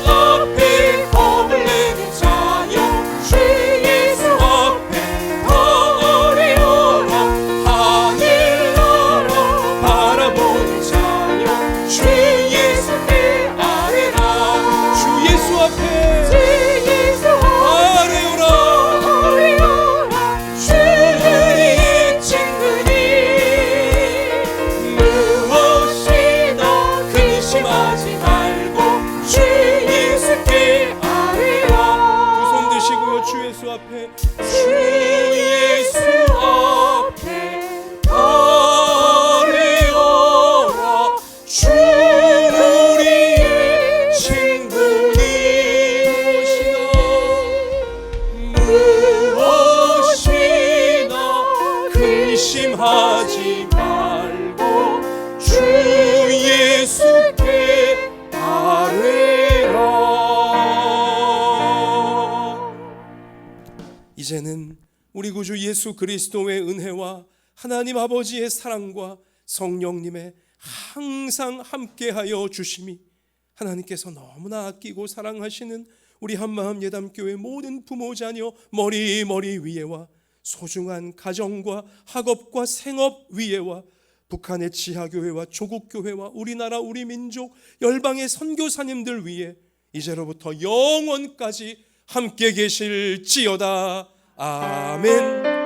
앞에 겁을 내는 자여 주 예수 앞에 아뢰어라. 하늘 나라 바라보는 자여 주 예수께 아뢰라. 주 예수 앞에 주 예수 아뢰오라. 아뢰어라. 주는 우리의 친구니 무엇이나 근심하지 말고 주 예수께 아뢰라. 두 손 드시고요. 주 예수 앞에 주 예수 앞에 아뢰어라. 주는 우리의 친구니 무엇이나 근심하지 말고 주 예수께 아뢰라. 이제는 우리 구주 예수 그리스도의 은혜와 하나님 아버지의 사랑과 성령님의 항상 함께하여 주심이 하나님께서 너무나 아끼고 사랑하시는 우리 한마음 예담교회 모든 부모 자녀 머리 위에와 소중한 가정과 학업과 생업 위에와 북한의 지하교회와 조국교회와 우리나라 우리 민족 열방의 선교사님들 위에 이제로부터 영원까지 함께 계실지어다. 아멘.